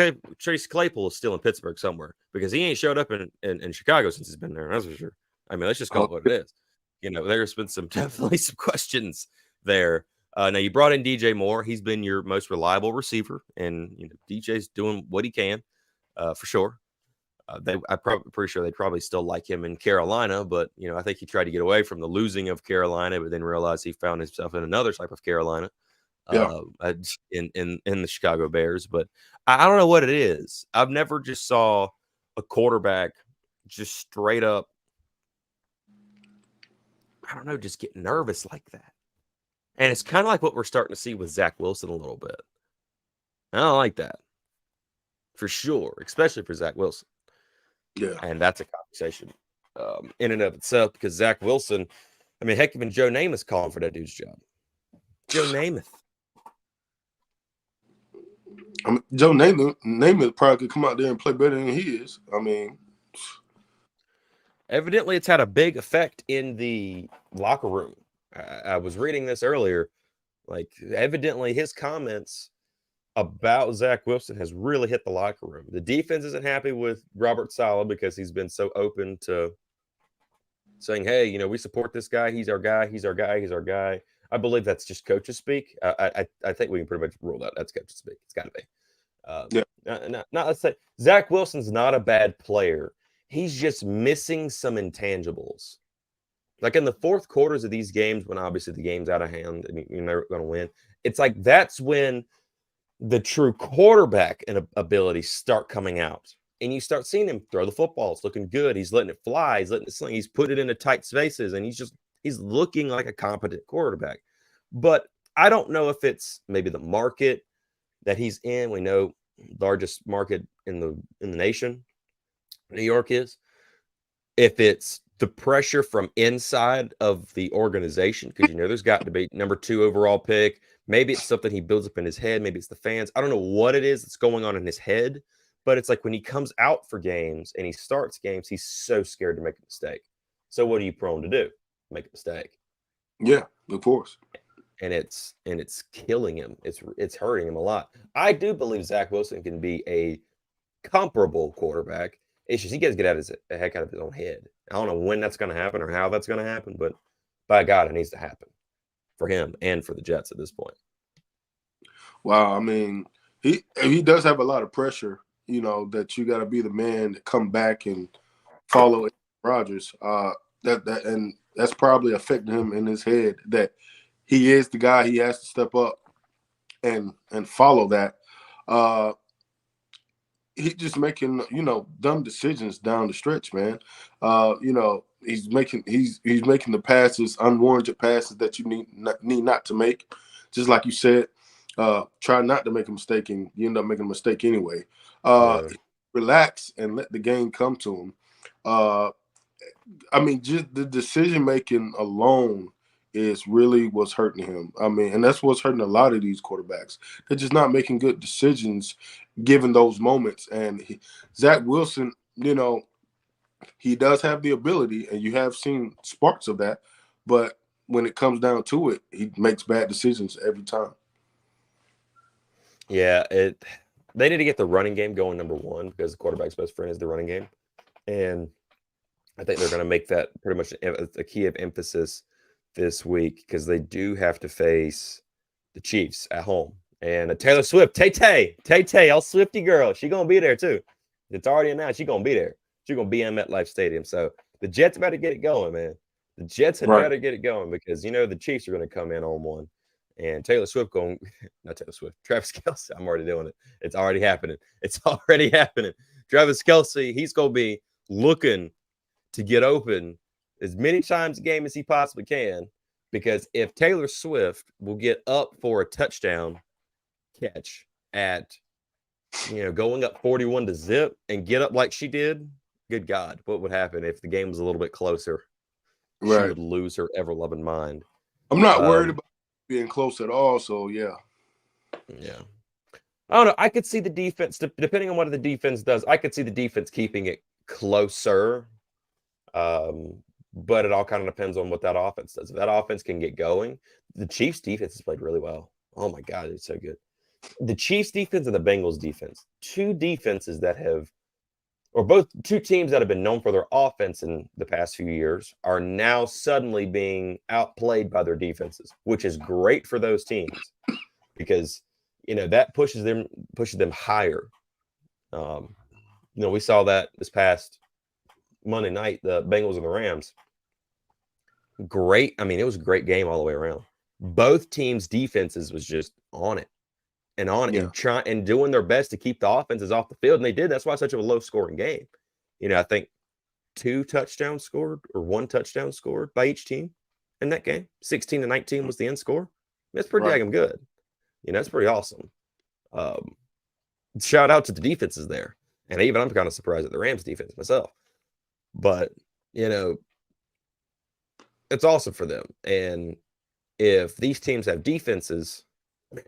Claypool is still in Pittsburgh somewhere because he ain't showed up in Chicago since he's been there. That's for sure. I mean, let's just call it what it is. You know, there's been definitely some questions there. Now, you brought in DJ Moore. He's been your most reliable receiver, and you know DJ's doing what he can for sure. I'm pretty sure they'd probably still like him in Carolina, but you know I think he tried to get away from the losing of Carolina, but then realized he found himself in another type of Carolina, in the Chicago Bears. But I don't know what it is. I've never just saw a quarterback just straight up, I don't know, just get nervous like that. And it's kind of like what we're starting to see with Zach Wilson a little bit. I don't like that. For sure. Especially for Zach Wilson. Yeah. And that's a conversation in and of itself because Zach Wilson, I mean, heck, even Joe Namath calling for that dude's job. Joe Namath. I mean, Joe Namath probably could come out there and play better than he is. I mean, evidently it's had a big effect in the locker room. I was reading this earlier. Like, evidently his comments about Zach Wilson has really hit the locker room. The defense isn't happy with Robert Saleh because he's been so open to saying, hey, you know, we support this guy. He's our guy. He's our guy. He's our guy. I believe that's just coaches speak. I think we can pretty much rule that. That's coaches speak. It's got to be. Let's say Zach Wilson's not a bad player. He's just missing some intangibles. Like in the fourth quarters of these games, when obviously the game's out of hand and you're never going to win, it's like that's when the true quarterback and abilities start coming out. And you start seeing him throw the football. It's looking good. He's letting it fly. He's letting it sling. He's put it into tight spaces, and he's looking like a competent quarterback. But I don't know if it's maybe the market that he's in. We know largest market in the nation, New York is. If it's the pressure from inside of the organization, because you know there's got to be number 2 overall pick. Maybe it's something he builds up in his head. Maybe it's the fans. I don't know what it is that's going on in his head, But it's like when he comes out for games and he starts games, he's so scared to make a mistake. So what are you prone to do? Make a mistake. Yeah, of course. And it's killing him. It's hurting him a lot. I do believe Zach Wilson can be a comparable quarterback. It's just he gets to get a heck out of his own head. I don't know when that's going to happen or how that's going to happen, but by God, it needs to happen for him and for the Jets at this point. Wow, I mean, he does have a lot of pressure. You know that you got to be the man to come back and follow Rodgers. And that's probably affecting him in his head that he is the guy. He has to step up and follow that. He's just making dumb decisions down the stretch, man. He's making the passes, unwarranted passes that you need not to make. Just like you said, try not to make a mistake, and you end up making a mistake anyway. Relax and let the game come to him. I mean, just the decision making alone is really what's hurting him. I mean, and that's what's hurting a lot of these quarterbacks. They're just not making good decisions given those moments. And Zach Wilson, he does have the ability, and you have seen sparks of that. But when it comes down to it, he makes bad decisions every time. Yeah, they need to get the running game going, number one, because the quarterback's best friend is the running game. And I think they're going to make that pretty much a key of emphasis this week because they do have to face the Chiefs at home. And Taylor Swift, Tay, all Swifty girl, she going to be there too. It's already announced she's going to be there. She's going to be in MetLife Stadium. So the Jets better get it going, man. The Jets had better get it going because, the Chiefs are going to come in on one. And Travis Kelce, I'm already doing it. It's already happening. Travis Kelce, he's going to be looking to get open as many times a game as he possibly can, because if Taylor Swift will get up for a touchdown catch at, going up 41-0 and get up like she did, good God, what would happen if the game was a little bit closer? Right. She would lose her ever-loving mind. I'm not worried about being close at all, so yeah. Yeah. I don't know. I could see the defense, depending on what the defense does, I could see the defense keeping it closer. But it all kind of depends on what that offense does. If that offense can get going, the Chiefs defense has played really well. Oh my God, it's so good. The Chiefs defense and the Bengals defense, two defenses that have, or both two teams that have been known for their offense in the past few years, are now suddenly being outplayed by their defenses, which is great for those teams because that pushes them higher. We saw that this past Monday night, the Bengals and the Rams. Great. I mean, it was a great game all the way around. Both teams' defenses was just on it and doing their best to keep the offenses off the field. And they did. That's why it's such a low scoring game. I think 2 touchdowns scored or 1 touchdown scored by each team in that game. 16-19 was the end score. That's pretty damn good. That's pretty awesome. Shout out to the defenses there. And even I'm kind of surprised at the Rams defense myself. But, it's awesome for them. And if these teams have defenses,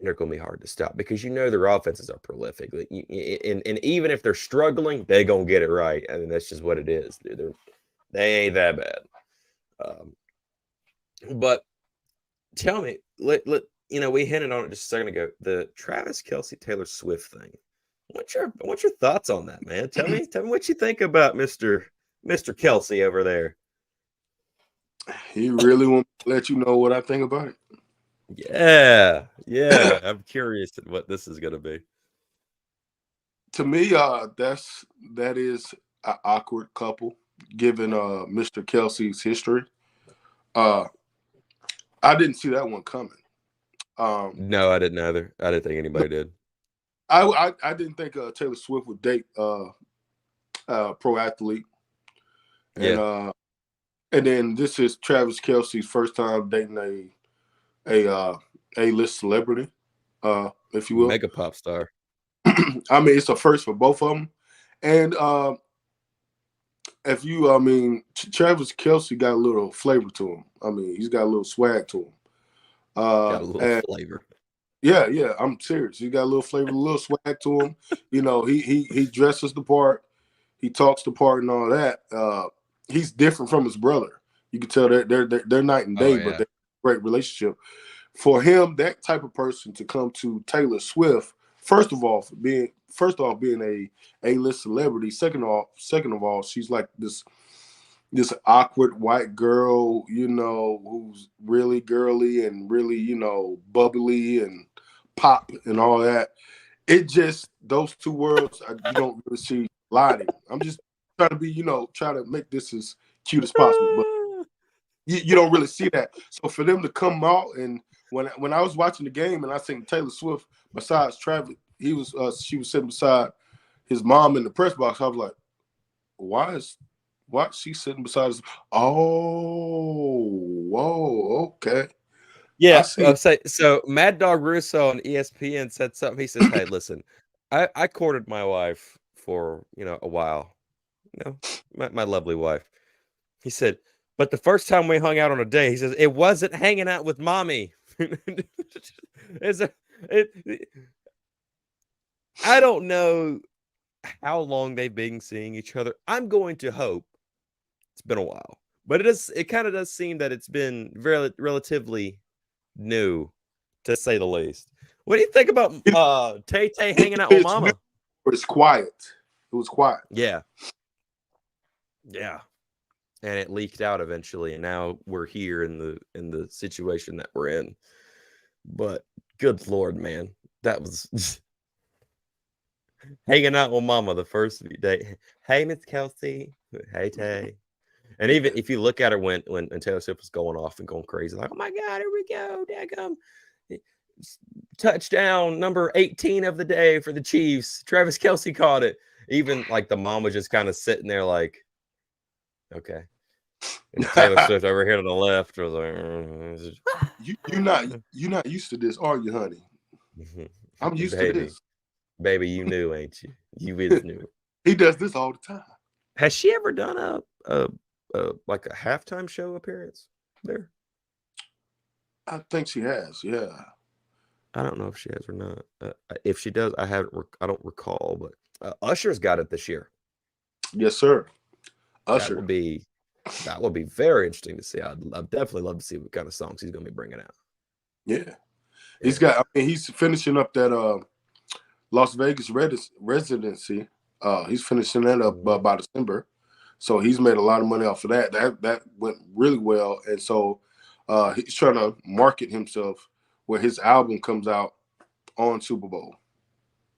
they're going to be hard to stop because their offenses are prolific. And even if they're struggling, they're going to get it right. I mean, that's just what it is. They ain't that bad. But tell me, we hinted on it just a second ago, the Travis Kelce Taylor Swift thing. What's your thoughts on that, man? Tell me what you think about Mr. Kelce over there. He really wants to let you know what I think about it. Yeah. I'm curious what this is going to be. To me, that is an awkward couple, given Mr. Kelce's history. I didn't see that one coming. No, I didn't either. I didn't think anybody did. I didn't think Taylor Swift would date pro athlete. And then this is Travis Kelce's first time dating a A-list celebrity, if you will. Mega pop star. I mean, it's a first for both of them. And Travis Kelce got a little flavor to him. I mean, he's got a little swag to him. Got a little flavor. Yeah, yeah, I'm serious. He got a little flavor, a little swag to him. You know, he dresses the part, he talks the part, and all that. He's different from his brother. You can tell they're night and Oh day, but yeah. they're a great relationship. For him, that type of person to come to Taylor Swift, first off being a list celebrity. Second of all, she's like this awkward white girl, you know, who's really girly and really, you know, bubbly and pop and all that. It just those two worlds you don't really see colliding. I'm just trying to be, you know, trying to make this as cute as possible, but you don't really see that. So for them to come out and when I was watching the game and I seen Taylor Swift besides Travis, she was sitting beside his mom in the press box. I was like, why is she sitting beside us? Oh, whoa, okay. I Yeah, see. so Mad Dog Russo on ESPN said something. He says, "Hey, listen, I courted my wife for a while, my lovely wife." He said, "But the first time we hung out on a date, he says it wasn't hanging out with mommy." it's a, it, I don't know how long they've been seeing each other. I'm going to hope it's been a while, but it kind of does seem that it's been relatively new, to say the least. What do you think about Tay Tay hanging out with It's new, Mama? but it's quiet. It was quiet. Yeah, and it leaked out eventually, and now we're here in the situation that we're in. But good lord, man, that was hanging out with Mama the first day. Hey, Miss Kelsey. Hey, Tay. And even if you look at her when Taylor Swift was going off and going crazy, like, oh my God, here we go, daggum. Touchdown number 18 of the day for the Chiefs. Travis Kelsey caught it. Even like the mom was just kind of sitting there like, okay. And Taylor Swift over here to the left was like, you're not used to this, are you, honey? I'm used to baby, this. baby, you knew, ain't you? You is new. He does this all the time. Has she ever done a like a halftime show appearance there? I think she has. Yeah. I don't know if she has or not. If she does, I don't recall. But Usher's got it this year. Yes, sir. That Usher. will be very interesting to see. I'd definitely love to see what kind of songs he's going to be bringing out. Yeah. He's finishing up that Las Vegas residency. He's finishing that up by December. So he's made a lot of money off of that. That went really well. And so he's trying to market himself where his album comes out on Super Bowl.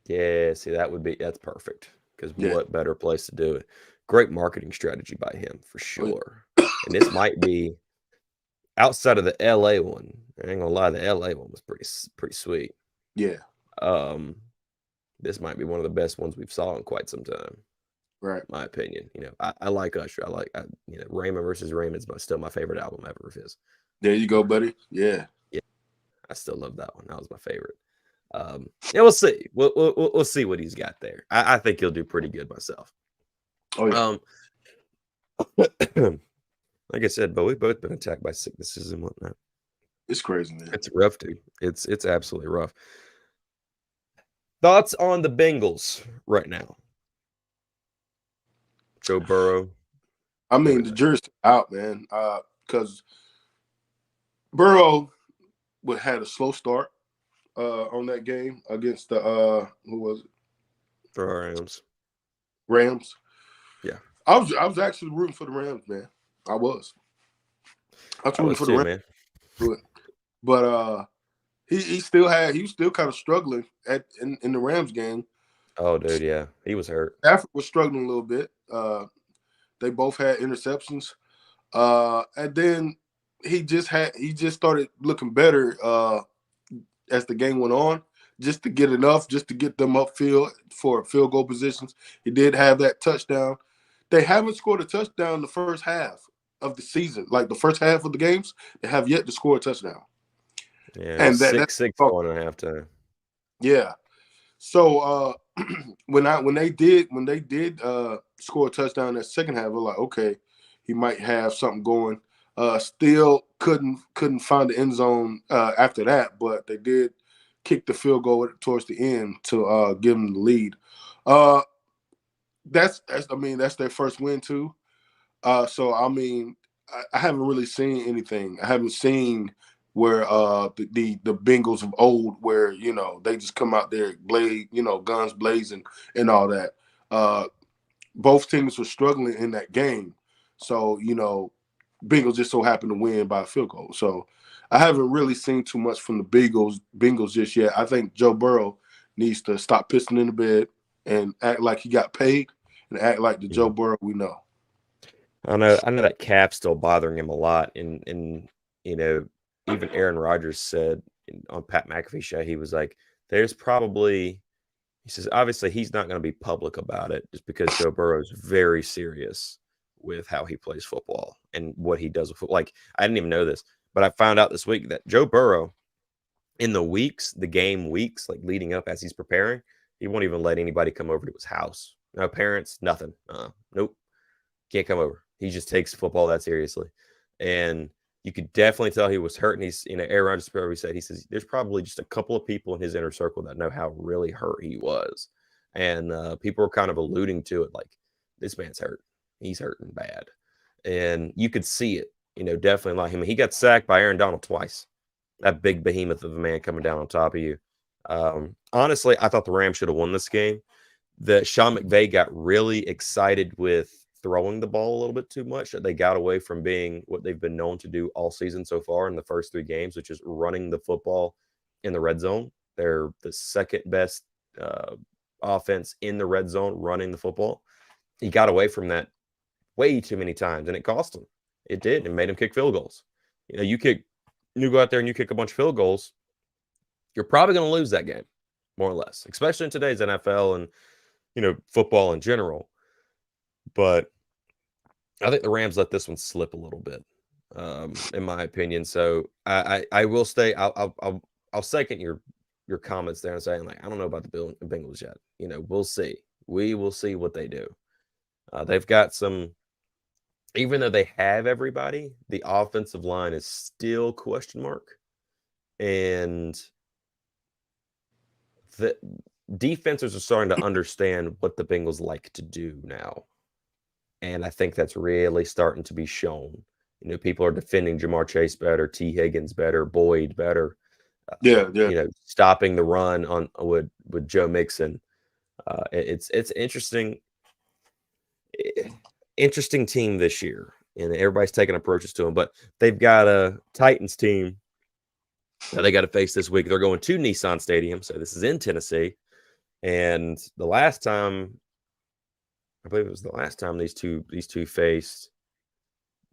Yeah, see, that's perfect. Because Yeah. what better place to do it? Great marketing strategy by him for sure. And this might be outside of the LA one. I ain't gonna lie, the LA one was pretty sweet. Yeah. This might be one of the best ones we've saw in quite some time. Right. My opinion. I like Usher. Raymond versus Raymond's still my favorite album ever of his. There you go, buddy. Yeah. Yeah, I still love that one. That was my favorite. Yeah, we'll see. We'll see what he's got there. I think he'll do pretty good myself. Oh yeah. Like I said, but we've both been attacked by sicknesses and whatnot. It's crazy, man. It's rough, dude. It's absolutely rough. Thoughts on the Bengals right now? Joe Burrow. I mean, the jury's out, man. Because Burrow had a slow start on that game against the who was it? The Rams. Rams. Yeah. I was actually rooting for the Rams, man. I was rooting for the Rams. Man. But he was still kind of struggling in the Rams game. Oh, dude, yeah. He was hurt. Stafford was struggling a little bit. They both had interceptions. And then he just started looking better as the game went on, just to get them upfield for field goal positions. He did have that touchdown. They haven't scored a touchdown in the first half of the season. Like the first half of the games, they have yet to score a touchdown. Yeah, and that's 6-6 going at halftime. Yeah. So when they did score a touchdown in that second half, we're like, okay, he might have something going. Still couldn't find the end zone after that, but they did kicked the field goal towards the end to give them the lead. That's their first win too. So I mean, I haven't really seen anything. I haven't seen where the Bengals of old, where they just come out there guns blazing and all that. Both teams were struggling in that game, so Bengals just so happened to win by a field goal. So I haven't really seen too much from the Bengals just yet. I think Joe Burrow needs to stop pissing in the bed and act like he got paid and act like the Joe Burrow we know. I know that cap's still bothering him a lot, and even Aaron Rodgers said on Pat McAfee show, he was like, "There's probably," he says, obviously he's not going to be public about it, just because Joe Burrow is very serious with how he plays football and what he does with football. Like, I didn't even know this, but I found out this week that Joe Burrow, in the game weeks, like leading up as he's preparing, he won't even let anybody come over to his house. No parents, nothing. Nope, can't come over. He just takes football that seriously. And you could definitely tell he was hurt. And he's, Aaron Rodgers probably said, he says, there's probably just a couple of people in his inner circle that know how really hurt he was. And people were kind of alluding to it like, this man's hurt. He's hurting bad. And you could see it, definitely like him. He got sacked by Aaron Donald twice. That big behemoth of a man coming down on top of you. Honestly, I thought the Rams should have won this game. That Sean McVay got really excited with throwing the ball a little bit too much. They got away from being what they've been known to do all season so far in the first 3 games, which is running the football in the red zone. They're the second best offense in the red zone running the football. He got away from that way too many times, and it cost him. It did. It made him kick field goals. You go out there and you kick a bunch of field goals, you're probably going to lose that game, more or less, especially in today's NFL and football in general. But I think the Rams let this one slip a little bit, in my opinion. So I will stay. I'll second your comments there and saying, like, I don't know about the Bengals yet. We'll see. We will see what they do. They've got some. Even though they have everybody, the offensive line is still question mark, and the defenses are starting to understand what the Bengals like to do now. And I think that's really starting to be shown. People are defending Jamar Chase better, T. Higgins better, Boyd better. Yeah. Stopping the run on with Joe Mixon. It's interesting. Interesting team this year, and everybody's taking approaches to them. But they've got a Titans team that they got to face this week. They're going to Nissan Stadium, so this is in Tennessee. And the last time, I believe it was the last time these two faced,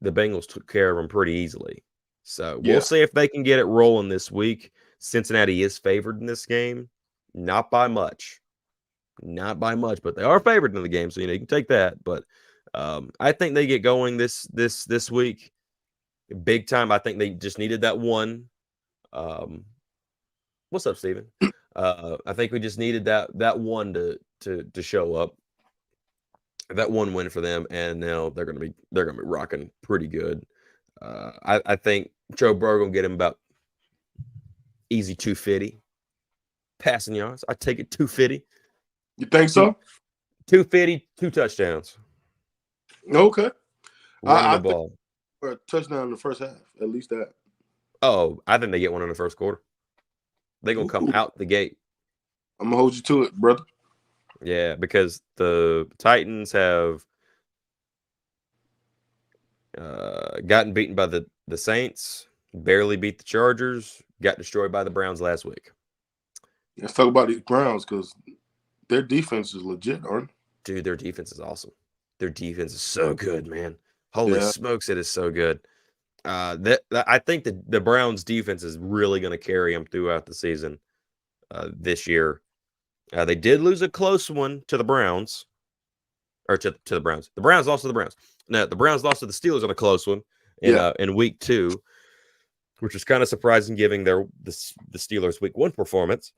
the Bengals took care of them pretty easily. So we'll see if they can get it rolling this week. Cincinnati is favored in this game, not by much, but they are favored in the game, so you can take that. But I think they get going this week, big time. I think they just needed that one. What's up, Steven? I think we just needed that one to show up. That one win for them, and now they're gonna be rocking pretty good. I think Joe Burrow gonna get him about easy 250 passing yards. I take it 250. You think so? 250, 2 touchdowns. Okay. Running the ball. For a touchdown in the first half, at least that. Oh, I think they get one in the first quarter. They're gonna come out the gate. I'm gonna hold you to it, brother. Yeah, because the Titans have gotten beaten by the Saints, barely beat the Chargers, got destroyed by the Browns last week. Let's talk about the Browns, because their defense is legit, aren't they? Dude, their defense is awesome. Their defense is so good, man. Holy smokes, it is so good. I think the Browns defense is really going to carry them throughout the season this year. They did lose a close one to the Browns, or to the Browns. The Browns lost to the Browns. No, the Browns lost to the Steelers on a close one in week 2, which was kind of surprising given the Steelers' week 1 performance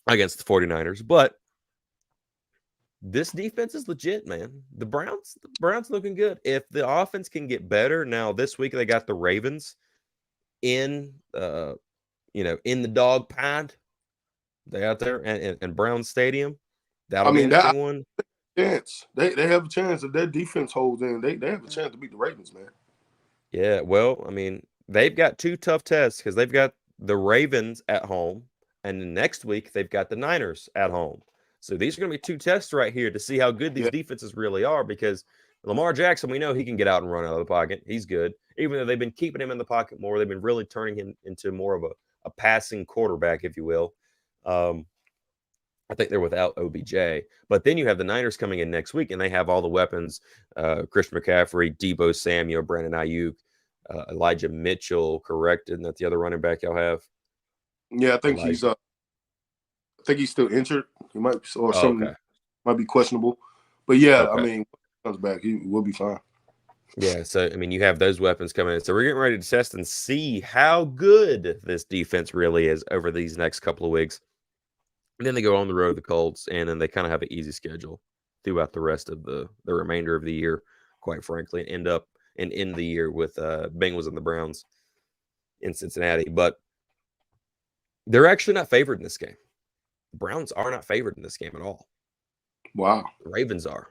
against the 49ers. But this defense is legit, man. The Browns looking good. If the offense can get better, now this week they got the Ravens in the dog pound. They out there and Brown Stadium. I That'll be an mean, that interesting one. chance. They have a chance if their defense holds in. They have a chance to beat the Ravens, man. Yeah, well, I mean, they've got two tough tests because they've got the Ravens at home, and then next week they've got the Niners at home. So these are going to be two tests right here to see how good these Yeah, defenses really are because Lamar Jackson, we know he can get out and run out of the pocket. He's good. Even though they've been keeping him in the pocket more, they've been really turning him into more of a passing quarterback, if you will. Um, I think they're without OBJ. But then you have the Niners coming in next week, and they have all the weapons Christian McCaffrey, Debo Samuel, Brandon Ayuk, Elijah Mitchell, correct? Isn't that the other running back y'all have? yeah. I think Elijah. I think he's still injured. He might or Oh, something okay. might be questionable. But yeah, I Okay. mean, when he comes back, he will be fine. Yeah. So, I mean, you have those weapons coming in. So, we're getting ready to test and see how good this defense really is over these next couple of weeks. And then they go on the road to the Colts, and then they kind of have an easy schedule throughout the rest of the remainder of the year, quite frankly, and end the year with Bengals and the Browns in Cincinnati. But they're actually not favored in this game. The Browns are not favored in this game at all. Wow. The Ravens are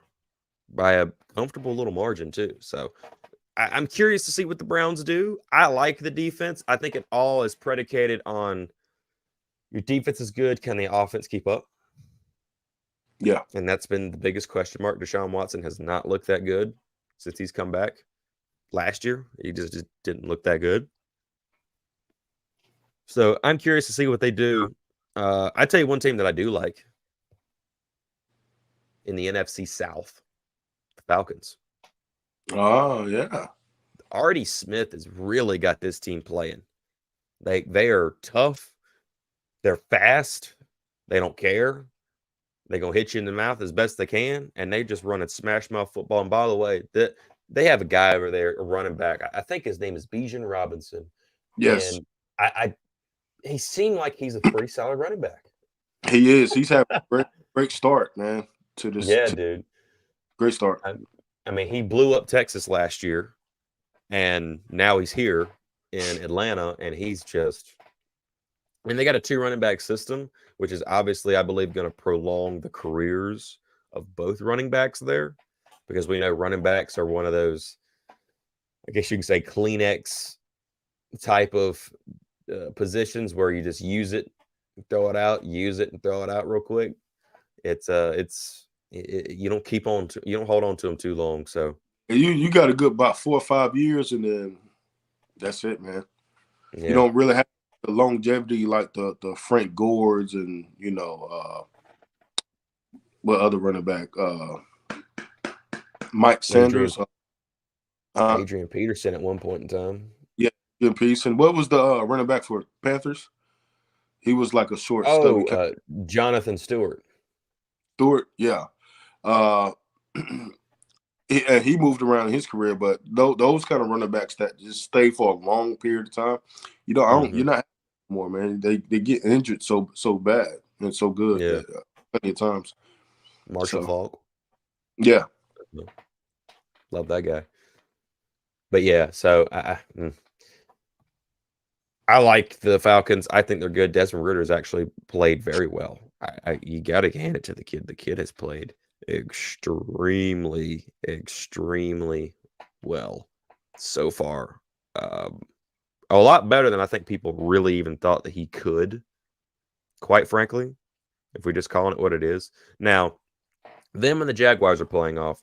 by a comfortable little margin, too. So I'm curious to see what the Browns do. I like the defense. I think it all is predicated on your defense is good. Can the offense keep up? Yeah. And that's been the biggest question mark. Deshaun Watson has not looked that good since he's come back. Last year, he just didn't look that good. So I'm curious to see what they do. I tell you one team that I do like in the NFC South, the Falcons. Oh yeah. Artie Smith has really got this team playing. They are tough. They're fast. They don't care. They're going to hit you in the mouth as best they can, and they just run and smash mouth football. And by the way, they have a guy over there, a running back. I think his name is Bijan Robinson. Yes. And he seemed like he's a pretty solid running back. He is. He's having a great start, man. To this, Yeah, dude. Great start. I mean, he blew up Texas last year, and now he's here in Atlanta, and he's just. I mean, they got a 2 running back system, which is obviously, I believe, going to prolong the careers of both running backs there, because we know running backs are one of those, I guess you can say, Kleenex type of positions where you just use it, throw it out, use it, and throw it out real quick. You don't keep on, you don't hold on to them too long. So you got a good about 4 or 5 years, and then that's it, man. yeah. You don't really have the longevity like the Frank Gores and what other running back, Mike Sanders, Adrian Peterson at one point in time. Yeah, Adrian Peterson. What was the running back for Panthers? He was like a short, stubby. Jonathan Stewart. Yeah. He moved around in his career, but those kind of running backs that just stay for a long period of time, you're not more, man. They get injured so bad and so good. Yeah. Plenty of times. Marshall Faulk. Yeah. Love that guy. But yeah, so I like the Falcons. I think they're good. Desmond Ritter's actually played very well. You got to hand it to the kid. The kid has played extremely, extremely well so far. A lot better than I think people really even thought that he could, quite frankly, if we're just calling it what it is. Now, them and the Jaguars are playing off.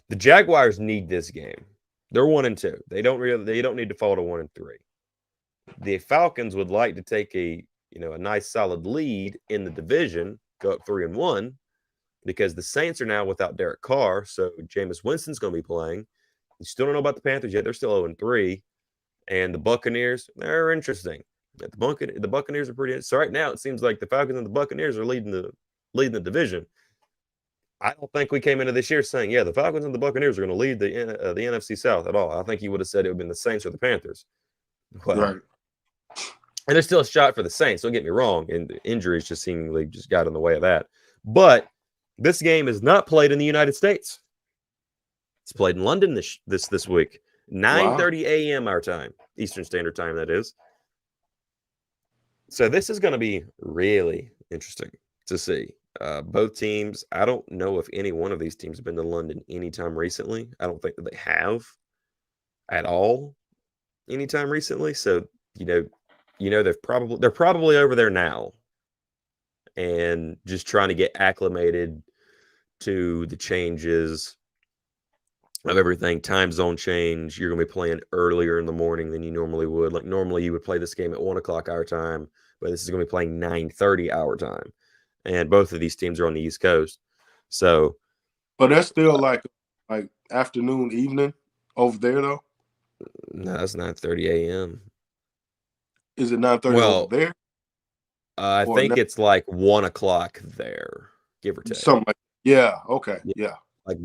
The Jaguars need this game. They're 1-2. They don't need to fall to 1-3. The Falcons would like to take a nice solid lead in the division, go up 3-1, because the Saints are now without Derek Carr, so Jameis Winston's going to be playing. You still don't know about the Panthers yet. They're still 0-3. And the Buccaneers, they're interesting. The Buccaneers are pretty. So right now, it seems like the Falcons and the Buccaneers are leading the division. I don't think we came into this year saying, yeah, the Falcons and the Buccaneers are going to lead the NFC South at all. I think you would have said it would have been the Saints or the Panthers. Well, right. And there's still a shot for the Saints. Don't get me wrong. And injuries just seemingly just got in the way of that. But this game is not played in the United States. It's played in London this week. 9:30 a.m. our time, Eastern Standard Time, that is. So this is going to be really, interesting to see. Both teams, I don't know if any one of these teams have been to London anytime recently. I don't think that they have at all anytime recently. So, they're probably over there now and just trying to get acclimated to the changes of everything. Time zone change. You're going to be playing earlier in the morning than you normally would. Like normally you would play this game at 1:00 our time, but this is going to be playing 9:30 our time. And both of these teams are on the East Coast. So, but that's still like afternoon, evening over there though. no, that's 9:30 a.m. Is it 9:30 over Well, there? I Or think it's like 1:00 there, give or take. something like yeah, okay. Yeah. Yeah. Like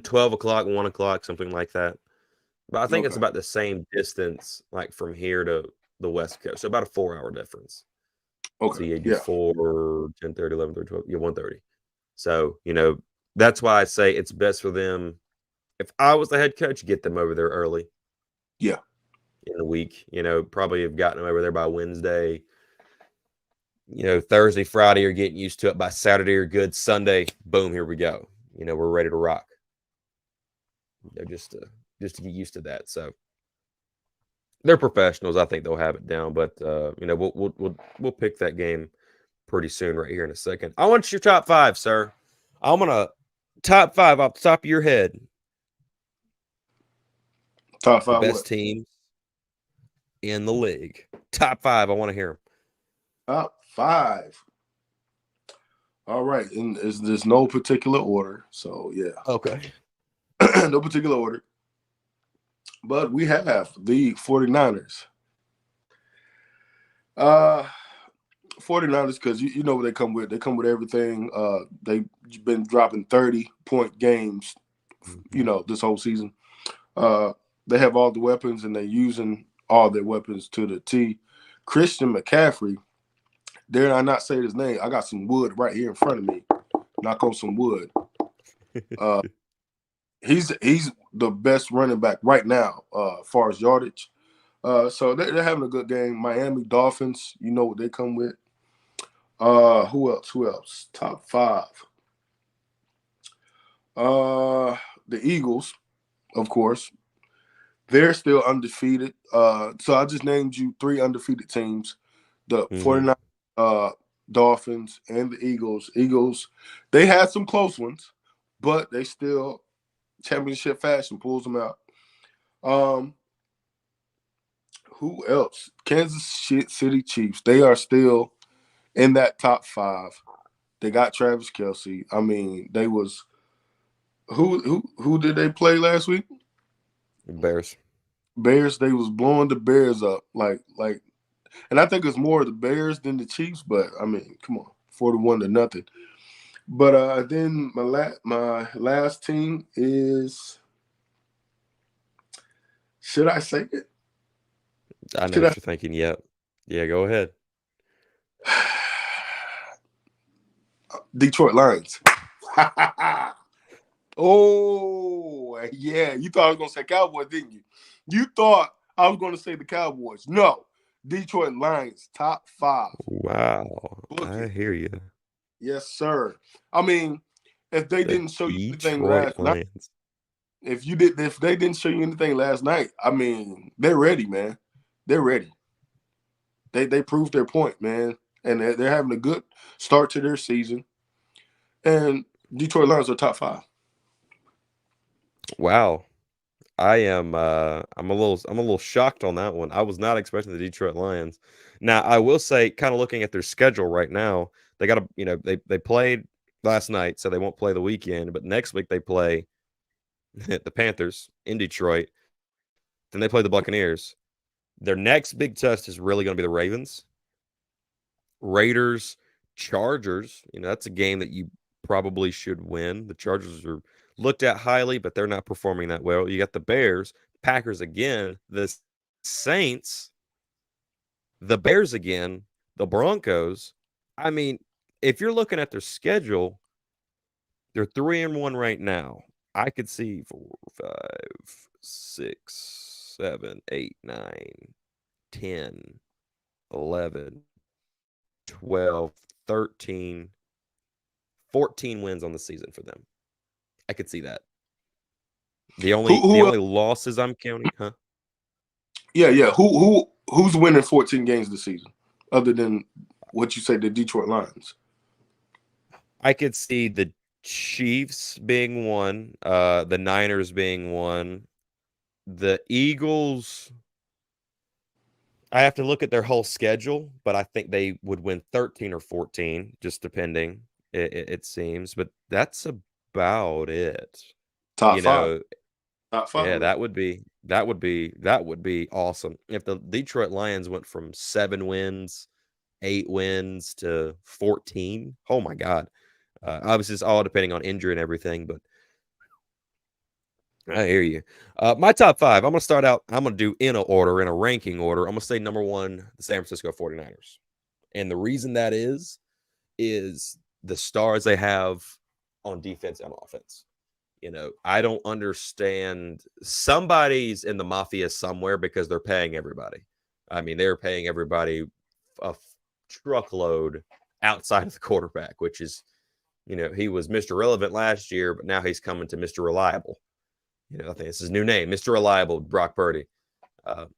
12 o'clock, 1:00, something like that. But I think it's Okay. about the same distance, like from here to the West Coast. So about a 4-hour difference. So Okay. you do Yeah. 4, 10:30, 11:30, 12, 1:30. So, that's why I say it's best for them. If I was the head coach, get them over there early. Yeah. In the week, probably have gotten them over there by Wednesday. Thursday, Friday, you're getting used to it. By Saturday, you're good. Sunday, boom, here we go. We're ready to rock. Just to get used to that. So they're professionals. I think they'll have it down. But we'll pick that game pretty soon, right here in a second. I want your top 5, sir. I'm gonna top 5 off the top of your head. Top The 5 best what? teams in the league. Top 5. I want to hear them. Top 5. All right. And there's no particular order. So yeah. Okay. No particular order. But we have the 49ers. 49ers, because you know what they come with. They come with everything. They've been dropping 30-point games, this whole season. They have all the weapons, and they're using all their weapons to the T. Christian McCaffrey, dare I not say his name? I got some wood right here in front of me. Knock on some wood. He's the best running back right now, as far as yardage. So they're having a good game. Miami Dolphins, you know what they come with. Who else? Top 5. The Eagles, of course. They're still undefeated. So I just named you 3 undefeated teams. The 49ers, Dolphins, and the Eagles. Eagles, they had some close ones, but they still championship fashion pulls them out. Who else? Kansas City Chiefs. They are still in that top 5. They got Travis Kelce. I mean, they was who did they play last week? Bears. They was blowing the Bears up like, and I think it's more the Bears than the Chiefs. But I mean, come on, 41-0. But then my last team is. Should I say it? I know what you're thinking. Yeah, go ahead. Detroit Lions. Oh, yeah. You thought I was going to say Cowboys, didn't you? You thought I was going to say the Cowboys. No. Detroit Lions, top 5. Wow. I hear you. Yes, sir. I mean, if they didn't show you anything last night, if they didn't show you anything last night, I mean, they're ready, man. They're ready. They proved their point, man. And they're having a good start to their season. And Detroit Lions are top 5. Wow. I am I'm a little shocked on that one. I was not expecting the Detroit Lions. Now, I will say, kind of looking at their schedule right now, they got they played last night, so they won't play the weekend, but next week they play the Panthers in Detroit. Then they play the Buccaneers. Their next big test is really going to be the Ravens. Raiders, Chargers, that's a game that you probably should win. The Chargers are looked at highly, but they're not performing that well. You got the Bears, Packers again, the Saints, the Bears again, the Broncos. I mean, if you're looking at their schedule, they're 3-1 right now. I could see 4, 5, 6, 7, 8, 9, 10, 11, 12, 13, 14 wins on the season for them. I could see that. The only losses I'm counting, huh? Yeah. Who's winning 14 games this season, other than what you say, the Detroit Lions? I could see the Chiefs being one, the Niners being one, the Eagles. I have to look at their whole schedule, but I think they would win 13 or 14, just depending. It seems, but that's about it. Top You five. know, Top five. yeah, that would be awesome if the Detroit Lions went from 7 wins, 8 wins to 14. Oh my God! Obviously, it's all depending on injury and everything, but I hear you. My top 5, I'm going to start out, I'm going to do in a ranking order. I'm going to say number 1, the San Francisco 49ers. And the reason that is the stars they have on defense and offense. You know, I don't understand. Somebody's in the mafia somewhere because they're paying everybody. I mean, they're paying everybody a truckload outside of the quarterback, which is, you know, he was Mr. Relevant last year, but now he's coming to Mr. Reliable. You know, I think it's his new name, Mr. Reliable, Brock Purdy.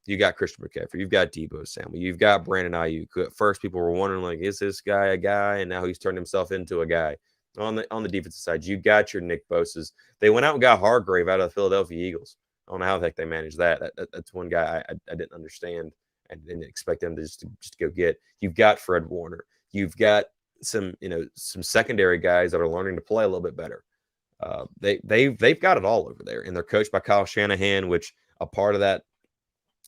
You got Christian McCaffrey. You've got Debo Samuel. You've got Brandon Ayuk. At first, people were wondering, like, is this guy a guy? And now he's turned himself into a guy. On the defensive side, you got your Nick Bosa's. They went out and got Hargrave out of the Philadelphia Eagles. I don't know how the heck they managed that. That's one guy I didn't understand and didn't expect them to just go get. You've got Fred Warner. You've got some secondary guys that are learning to play a little bit better. They've got it all over there, and they're coached by Kyle Shanahan, which a part of that,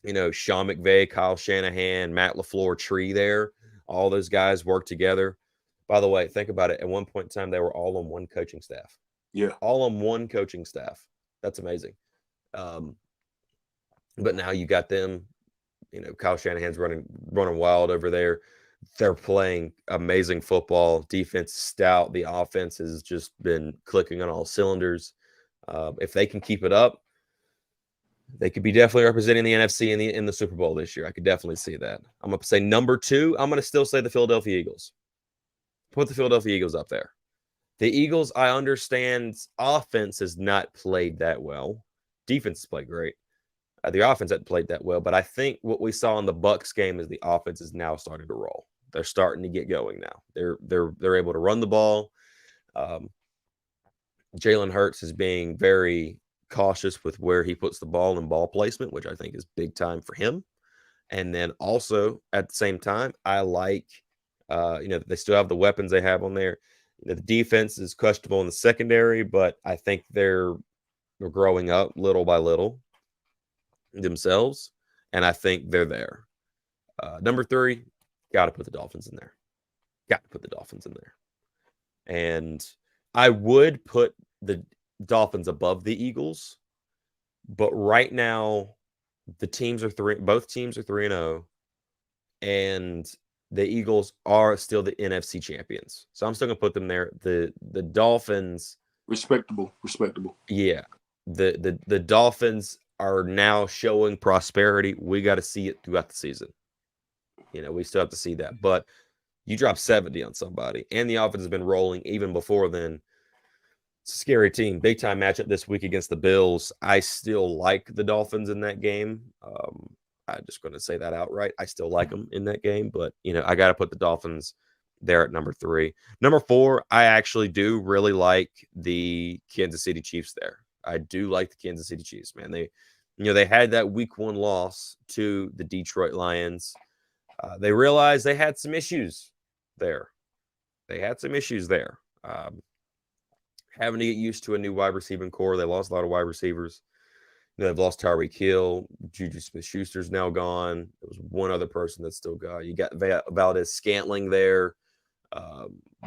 you know, Sean McVay, Kyle Shanahan, Matt LaFleur tree there. All those guys work together. By the way, think about it. At one point in time, they were all on one coaching staff. Yeah. All on one coaching staff. That's amazing. But now you got them, you know, Kyle Shanahan's running wild over there. They're playing amazing football. Defense stout. The offense has just been clicking on all cylinders. If they can keep it up, they could be definitely representing the NFC in the Super Bowl this year. I could definitely see that. I'm going to say number 2. I'm going to still say the Philadelphia Eagles. Put the Philadelphia Eagles up there. The Eagles, I understand, offense has not played that well. Defense has played great. The offense hasn't played that well, but I think what we saw in the Bucs game is the offense is now starting to roll. They're starting to get going now. They're able to run the ball. Jalen Hurts is being very cautious with where he puts the ball in ball placement, which I think is big time for him. And then also at the same time, I like, they still have the weapons they have on there. You know, the defense is questionable in the secondary, but I think they're growing up little by little themselves, and I think they're there. Number 3, got to put the Dolphins in there. Got to put the Dolphins in there. And I would put the Dolphins above the Eagles, but right now both teams are 3-0, and the Eagles are still the NFC champions. So I'm still gonna put them there. The Dolphins, respectable. Yeah. The Dolphins are now showing prosperity. We got to see it throughout the season. You know, we still have to see that. But you drop 70 on somebody, and the offense has been rolling even before then. It's a scary team. Big time matchup this week against the Bills. I still like the Dolphins in that game. I'm just going to say that outright. I still like them in that game, but you know, I got to put the Dolphins there at number 3. Number 4, I actually do really like the Kansas City Chiefs there. I do like the Kansas City Chiefs, man. They had that week 1 loss to the Detroit Lions. They realized they had some issues there. Having to get used to a new wide receiving core. They lost a lot of wide receivers. They've lost Tyreek Hill. Juju Smith-Schuster's now gone. There was one other person that's still gone. You got Valdez Scantling there.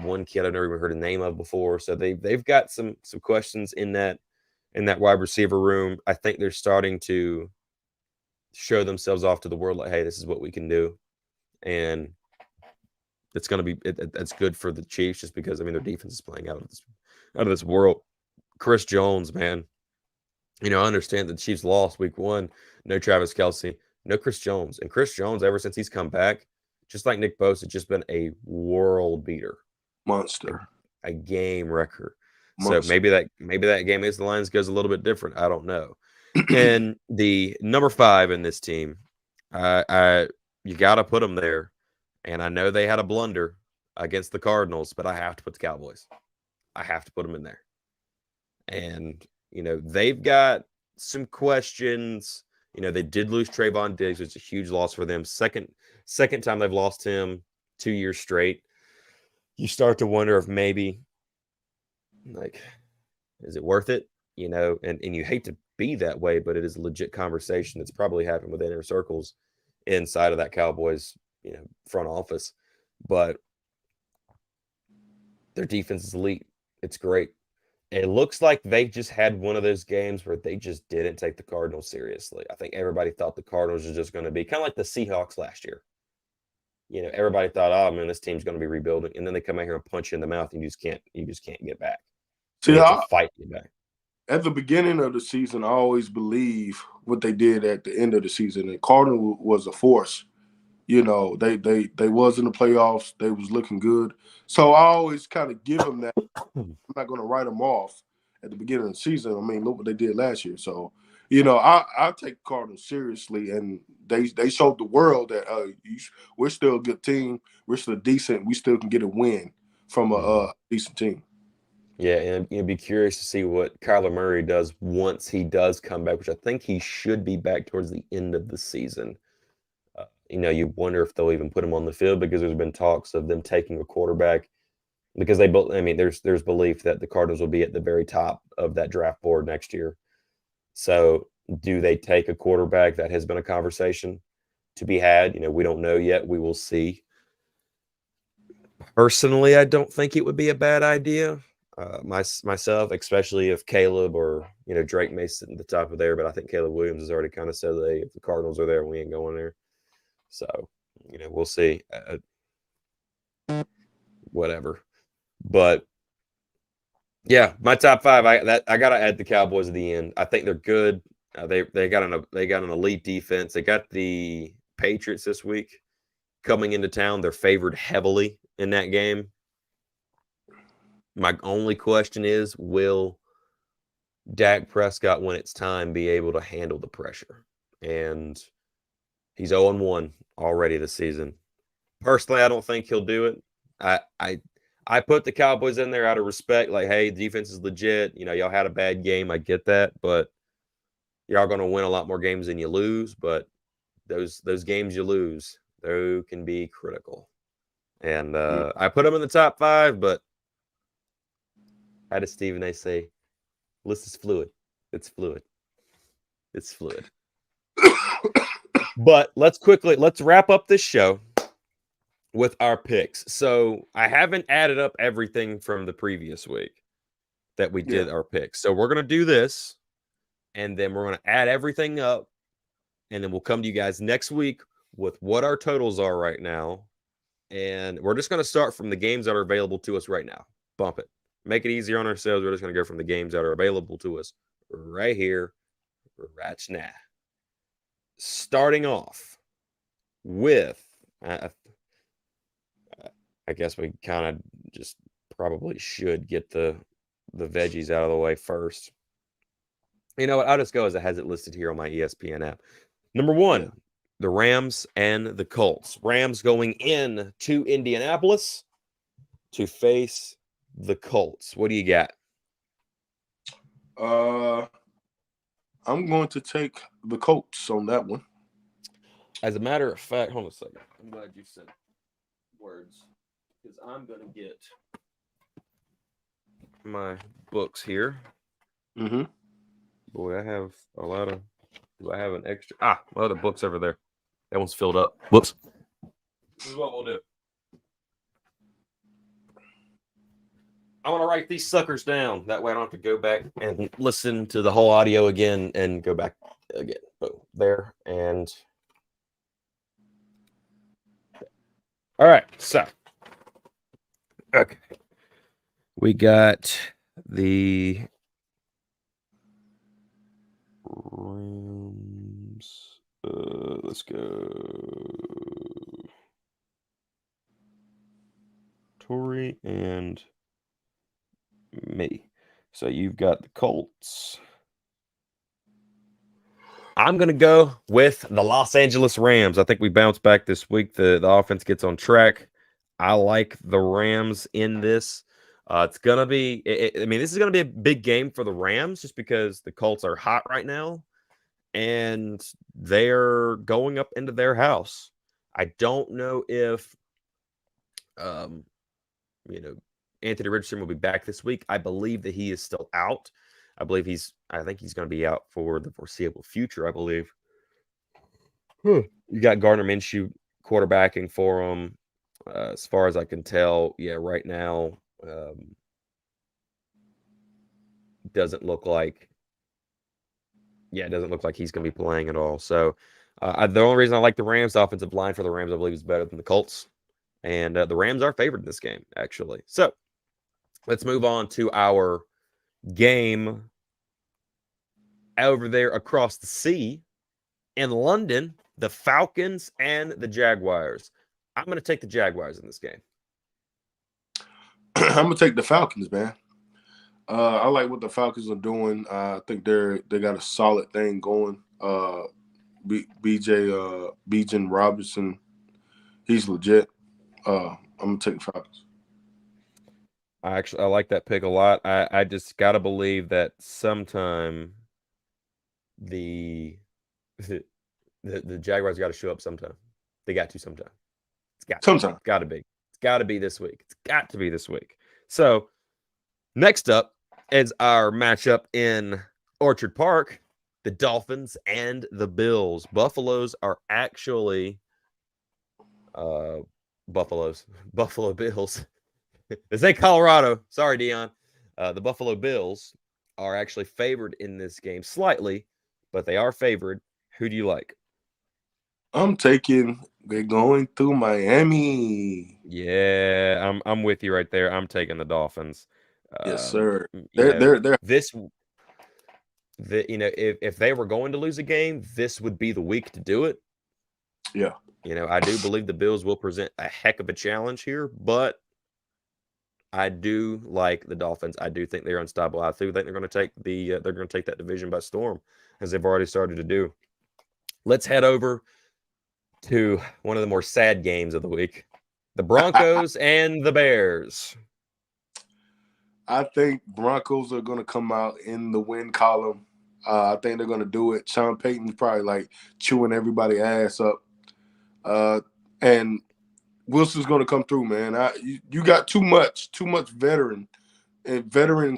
One kid I've never even heard a name of before. So they've got some questions in that wide receiver room. I think they're starting to show themselves off to the world like, hey, this is what we can do. And it's going to be that's good for the Chiefs just because, I mean, their defense is playing out of this world. Chris Jones, man. You know, I understand the Chiefs lost week 1. No Travis Kelce, no Chris Jones. And Chris Jones, ever since he's come back, just like Nick Bosa, just been a world beater, Monster. a game wrecker. So Monster. maybe that game against the Lions goes a little bit different. I don't know. And the number 5 in this team, you got to put them there. And I know they had a blunder against the Cardinals, but I have to put the Cowboys. I have to put them in there. And, they've got some questions. They did lose Trayvon Diggs, which is a huge loss for them. Second time they've lost him 2 years straight. You start to wonder if maybe, is it worth it? And you hate to be that way, but it is a legit conversation that's probably happened within inner circles inside of that Cowboys, front office. But their defense is elite. It's great. It looks like they just had one of those games where they just didn't take the Cardinals seriously. I think everybody thought the Cardinals were just going to be kind of like the Seahawks last year. Everybody thought, oh man, this team's going to be rebuilding, and then they come out here and punch you in the mouth, and you just can't get back. See, you have to fight to get back. At the beginning of the season, I always believe what they did at the end of the season. And Cardinals was a force. They was in the playoffs. They was looking good. So I always kind of give them that. I'm not going to write them off at the beginning of the season. I mean, look what they did last year. So, I take Cardinals seriously, and they showed the world that we're still a good team. We're still decent. We still can get a win from a decent team. Yeah, and you'd be curious to see what Kyler Murray does once he does come back, which I think he should be back towards the end of the season. You wonder if they'll even put him on the field because there's been talks of them taking a quarterback because there's belief that the Cardinals will be at the very top of that draft board next year. So do they take a quarterback? That has been a conversation to be had. We don't know yet. We will see. Personally, I don't think it would be a bad idea. Myself, especially if Caleb or Drake may sit at the top of there, but I think Caleb Williams has already kind of said that if the Cardinals are there, we ain't going there. So we'll see. Whatever, but yeah, my top 5. I gotta add the Cowboys at the end. I think they're good. They got an elite defense. They got the Patriots this week coming into town. They're favored heavily in that game. My only question is, will Dak Prescott, when it's time, be able to handle the pressure? And he's 0-1 already this season. Personally, I don't think he'll do it. I put the Cowboys in there out of respect. Like, hey, the defense is legit. Y'all had a bad game. I get that. But y'all going to win a lot more games than you lose. But those games you lose, they can be critical. And I put them in the top 5, but how does Stephen A say? List is fluid. It's fluid. It's fluid. But let's wrap up this show with our picks. So I haven't added up everything from the previous week that we did our picks. So we're going to do this, and then we're going to add everything up, and then we'll come to you guys next week with what our totals are right now. And we're just going to start from the games that are available to us right now. Bump it. Make it easier on ourselves. We're just going to go from the games that are available to us right here, right now. Starting off with, I guess we kind of just probably should get the veggies out of the way first. You know what? I'll just go as it has it listed here on my ESPN app. Number 1, the Rams and the Colts. Rams going in to Indianapolis to face the Colts. What do you got? I'm going to take the Colts on that one. As a matter of fact, hold on a second. I'm glad you said words because I'm going to get my books here. Mm-hmm. Boy, I have a lot of. Do I have an extra? Well, the book's over there. That one's filled up. Whoops. This is what we'll do. I want to write these suckers down. That way I don't have to go back and listen to the whole audio again and go back again. Boom. There. And all right. So, okay. We got the Rams. Let's go. Torrey and me. So you've got the Colts. I'm going to go with the Los Angeles Rams. I think we bounce back this week. The offense gets on track. I like the Rams in this. It's going to be, this is going to be a big game for the Rams just because the Colts are hot right now and they're going up into their house. I don't know if, Anthony Richardson will be back this week. I believe that he is still out. I think he's going to be out for the foreseeable future, I believe. You got Gardner Minshew quarterbacking for him. As far as I can tell, right now, doesn't look like he's going to be playing at all. So the only reason I like the Rams, the offensive line for the Rams, I believe, is better than the Colts. And the Rams are favored in this game, actually. So let's move on to our game over there across the sea in London, the Falcons and the Jaguars. I'm going to take the Jaguars in this game. I'm going to take the Falcons, man. I like what the Falcons are doing. I think they got a solid thing going. Bijan Robinson, he's legit. I'm going to take the Falcons. I like that pick a lot. I just got to believe that sometime the Jaguars got to show up sometime. They got to sometime. It's got to be. It's got to be this week. It's got to be this week. So next up is our matchup in Orchard Park, the Dolphins and the Bills. Buffaloes are actually Buffalo Bills. This ain't Colorado. Sorry, Dion. The Buffalo Bills are actually favored in this game slightly, but they are favored. Who do you like? They're going through Miami. Yeah, I'm with you right there. I'm taking the Dolphins. Yes, sir. If they were going to lose a game, this would be the week to do it. Yeah. I do believe the Bills will present a heck of a challenge here, but I do like the Dolphins. I do think they're unstoppable. I do think they're going to take that division by storm, as they've already started to do. Let's head over to one of the more sad games of the week: the Broncos and the Bears. I think Broncos are going to come out in the win column. I think they're going to do it. Sean Payton's probably like chewing everybody's ass up, and Wilson's going to come through, man. You got too much veteran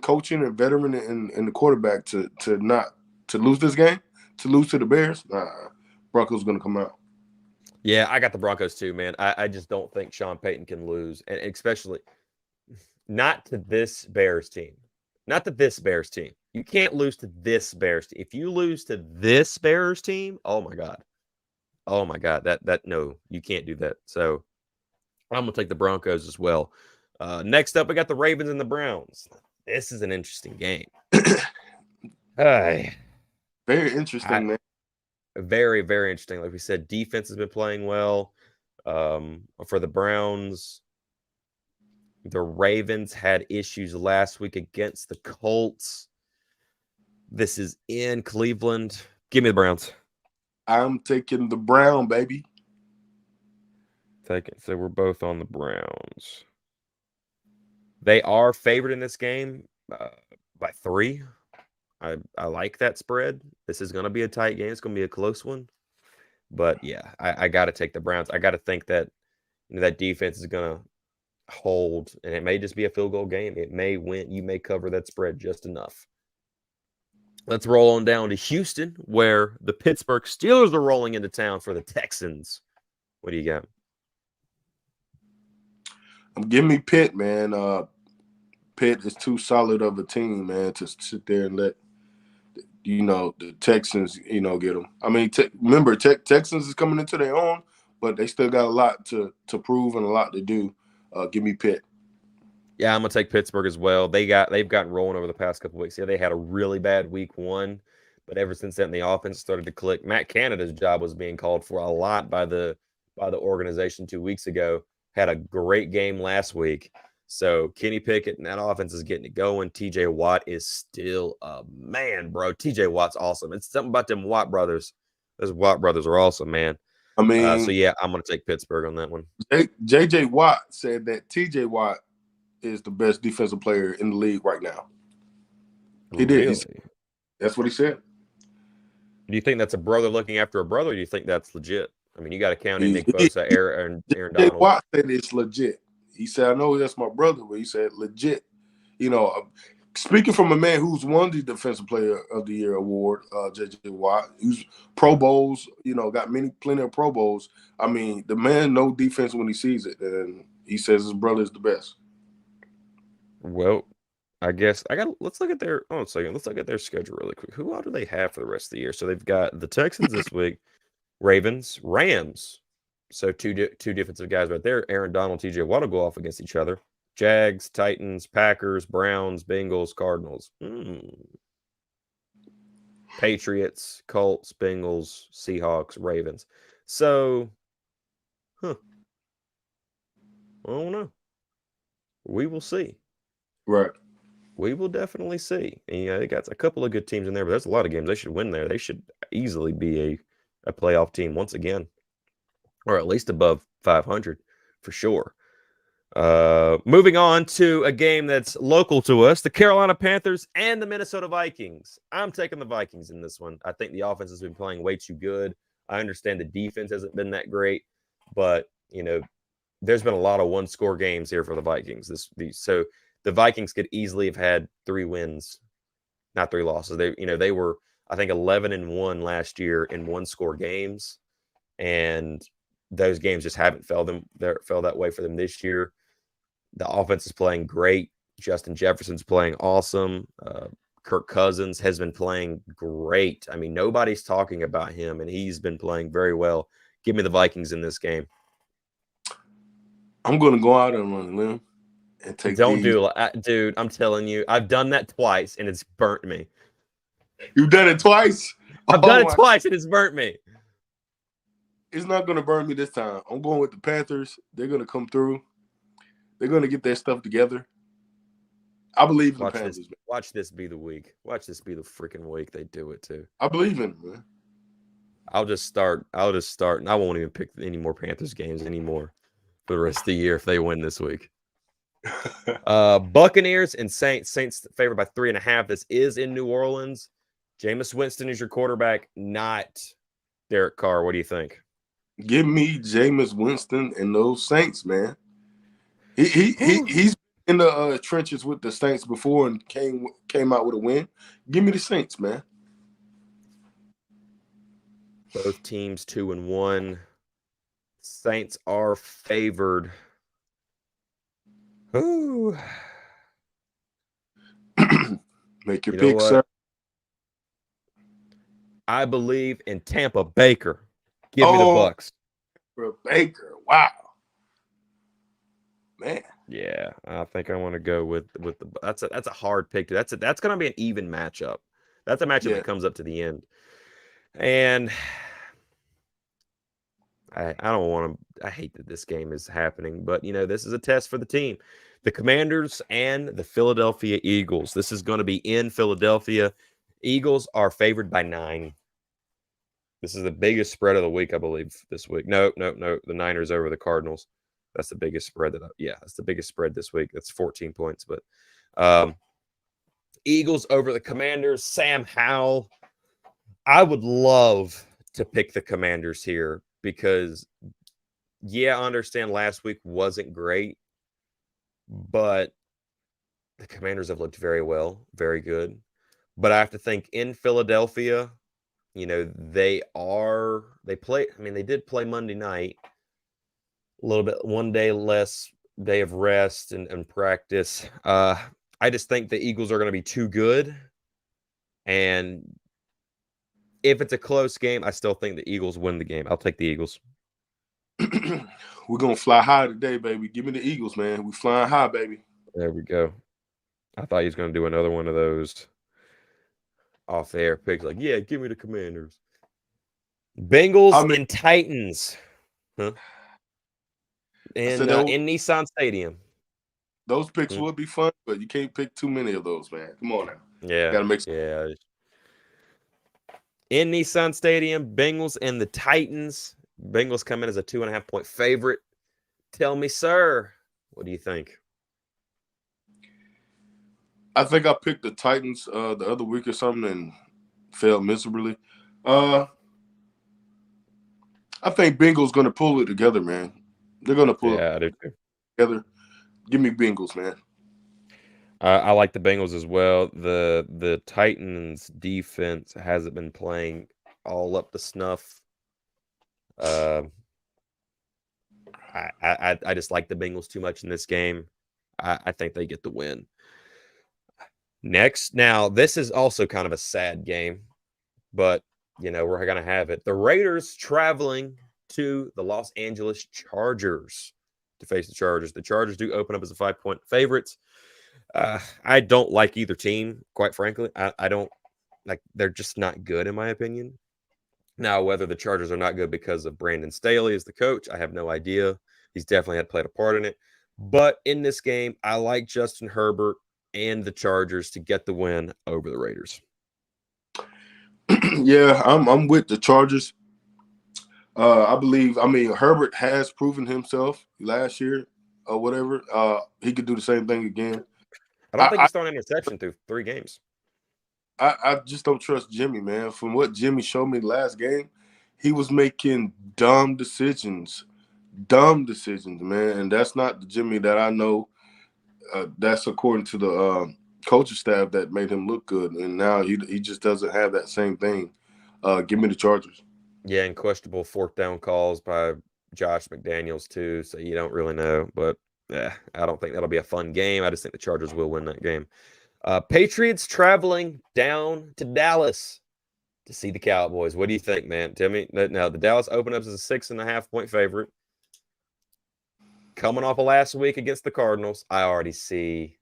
coaching and veteran in the quarterback to lose this game, to lose to the Bears. Broncos going to come out. Yeah, I got the Broncos too, man. I just don't think Sean Payton can lose, and especially not to this Bears team. Not to this Bears team. You can't lose to this Bears team. If you lose to this Bears team, oh my God. No, you can't do that. So I'm gonna take the Broncos as well. Next up, we got the Ravens and the Browns. This is an interesting game. Very interesting, man. Very, very interesting. Like we said, defense has been playing well. For the Browns, the Ravens had issues last week against the Colts. This is in Cleveland. Give me the Browns. I'm taking the Brown, baby. So we're both on the Browns. They are favored in this game by 3. I like that spread. This is going to be a tight game. It's going to be a close one. But yeah, I got to take the Browns. I got to think that that defense is going to hold, and it may just be a field goal game. It may win. You may cover that spread just enough. Let's roll on down to Houston, where the Pittsburgh Steelers are rolling into town for the Texans. What do you got? Give me Pitt, man. Pitt is too solid of a team, man, to sit there and let the Texans, get them. I mean, remember, Texans is coming into their own, but they still got a lot to prove and a lot to do. Give me Pitt. Yeah, I'm gonna take Pittsburgh as well. They've gotten rolling over the past couple of weeks. Yeah, they had a really bad week 1, but ever since then, the offense started to click. Matt Canada's job was being called for a lot by the organization 2 weeks ago. had a great game last week. So Kenny Pickett and that offense is getting it going. TJ Watt is still a man, bro. TJ Watt's awesome. It's something about them Watt brothers. Those Watt brothers are awesome, man. I mean, so yeah, I'm going to take Pittsburgh on that one. JJ Watt said that TJ Watt is the best defensive player in the league right now. He did. Really? That's what he said. Do you think that's a brother looking after a brother, or do you think that's legit? I mean, you got to count in Nick Bosa, Aaron Donald. Watt said it's legit. He said, I know that's my brother, but he said legit. You know, speaking from a man who's won the Defensive Player of the Year award, JJ Watt, who's Pro Bowls, you know, got plenty of Pro Bowls. I mean, the man knows defense when he sees it, and he says his brother is the best. Well, I guess let's look at their let's look at their schedule really quick. Who all do they have for the rest of the year? So they've got the Texans this week, Ravens, Rams. So two defensive guys right there. Aaron Donald, TJ Watt will go off against each other. Jags, Titans, Packers, Browns, Bengals, Cardinals. Patriots, Colts, Bengals, Seahawks, Ravens. So, I don't know. We will see. Right. We will definitely see. And, they got a couple of good teams in there, but there's a lot of games they should win there. They should easily be a playoff team once again, or at least above 500 for sure. Moving on to a game that's local to us, the Carolina Panthers and the Minnesota Vikings. I'm taking the Vikings in this one. I think the offense has been playing way too good. I understand the defense hasn't been that great, but, there's been a lot of one-score games here for the Vikings. So the Vikings could easily have had 3 wins, not 3 losses. They were, I think, 11-1 last year in one-score games, and those games just haven't fell that way for them this year. The offense is playing great. Justin Jefferson's playing awesome. Kirk Cousins has been playing great. I mean, nobody's talking about him, and he's been playing very well. Give me the Vikings in this game. I'm going to go out and run a limb and take. Dude, I'm telling you, I've done that twice, and it's burnt me. You've done it twice? I've done it twice, and it's burnt me. It's not going to burn me this time. I'm going with the Panthers. They're going to come through. They're going to get their stuff together. I believe in the Panthers. Watch this be the week. Watch this be the freaking week they do it too. I believe in them, man. I'll just start, and I won't even pick any more Panthers games anymore for the rest of the year if they win this week. Buccaneers and Saints. Saints favored by 3.5. This is in New Orleans. Jameis Winston is your quarterback, not Derek Carr. What do you think? Give me Jameis Winston and those Saints, man. He's in the trenches with the Saints before and came out with a win. Give me the Saints, man. Both teams 2-1. Saints are favored. Ooh. Make your pick, sir. I believe in Tampa Baker. Give me the Bucks. Baker. Wow. Man. Yeah, I think I want to go with the. That's a hard pick. That's going to be an even matchup. That's a matchup that comes up to the end, and I don't want to. I hate that this game is happening, but this is a test for the team, the Commanders and the Philadelphia Eagles. This is going to be in Philadelphia. Eagles are favored by 9. This is the biggest spread of the week, I believe, this week. No. The Niners over the Cardinals. That's the biggest spread. That's the biggest spread this week. That's 14 points. But Eagles over the Commanders. Sam Howell. I would love to pick the Commanders here because, I understand last week wasn't great, but the Commanders have looked very well, very good. But I have to think in Philadelphia, they did play Monday night. A little bit, one day less day of rest and practice. I just think the Eagles are going to be too good. And if it's a close game, I still think the Eagles win the game. I'll take the Eagles. We're going to fly high today, baby. Give me the Eagles, man. We're flying high, baby. There we go. I thought he was going to do another one of those off-air picks. Like, give me the Commanders. Bengals and Titans. Huh? in said in Nissan Stadium. those picks would be fun, but you can't pick too many of those, man. Come on now. Yeah, Gotta make some. yeah. In Nissan Stadium, Bengals and the Titans. Bengals come in as a 2.5-point favorite. Tell me, sir, what do you think? I think I picked the Titans the other week or something and failed miserably. I think Bengals gonna pull it together, man. They're gonna pull Yeah, I it do too. together. Give me Bengals, man. I like the Bengals as well. The Titans defense hasn't been playing all up to snuff. Uh, I just like the Bengals too much in this game. I think they get the win. Next, now this is also kind of a sad game, but we're gonna have it. The Raiders traveling to the Los Angeles Chargers to face the Chargers. The Chargers do open up as a 5-point favorites. I don't like either team, quite frankly. I don't like. They're just not good, in my opinion. Now, whether the Chargers are not good because of Brandon Staley as the coach, I have no idea. He's definitely had played a part in it. But in this game, I like Justin Herbert and the Chargers to get the win over the Raiders. Yeah, I'm with the Chargers. I mean, Herbert has proven himself last year or whatever. He could do the same thing again. I don't think he's thrown an interception through 3 games. I just don't trust Jimmy, man. From what Jimmy showed me last game, he was making dumb decisions, man. And that's not the Jimmy that I know. That's according to the coaching staff that made him look good. And now he just doesn't have that same thing. Give me the Chargers. Yeah, and questionable 4th down calls by Josh McDaniels too. So you don't really know. But I don't think that'll be a fun game. I just think the Chargers will win that game. Patriots traveling down to Dallas to see the Cowboys. What do you think, man? Tell me. Now, the Dallas open up as a 6.5-point favorite. Coming off of last week against the Cardinals, I already see.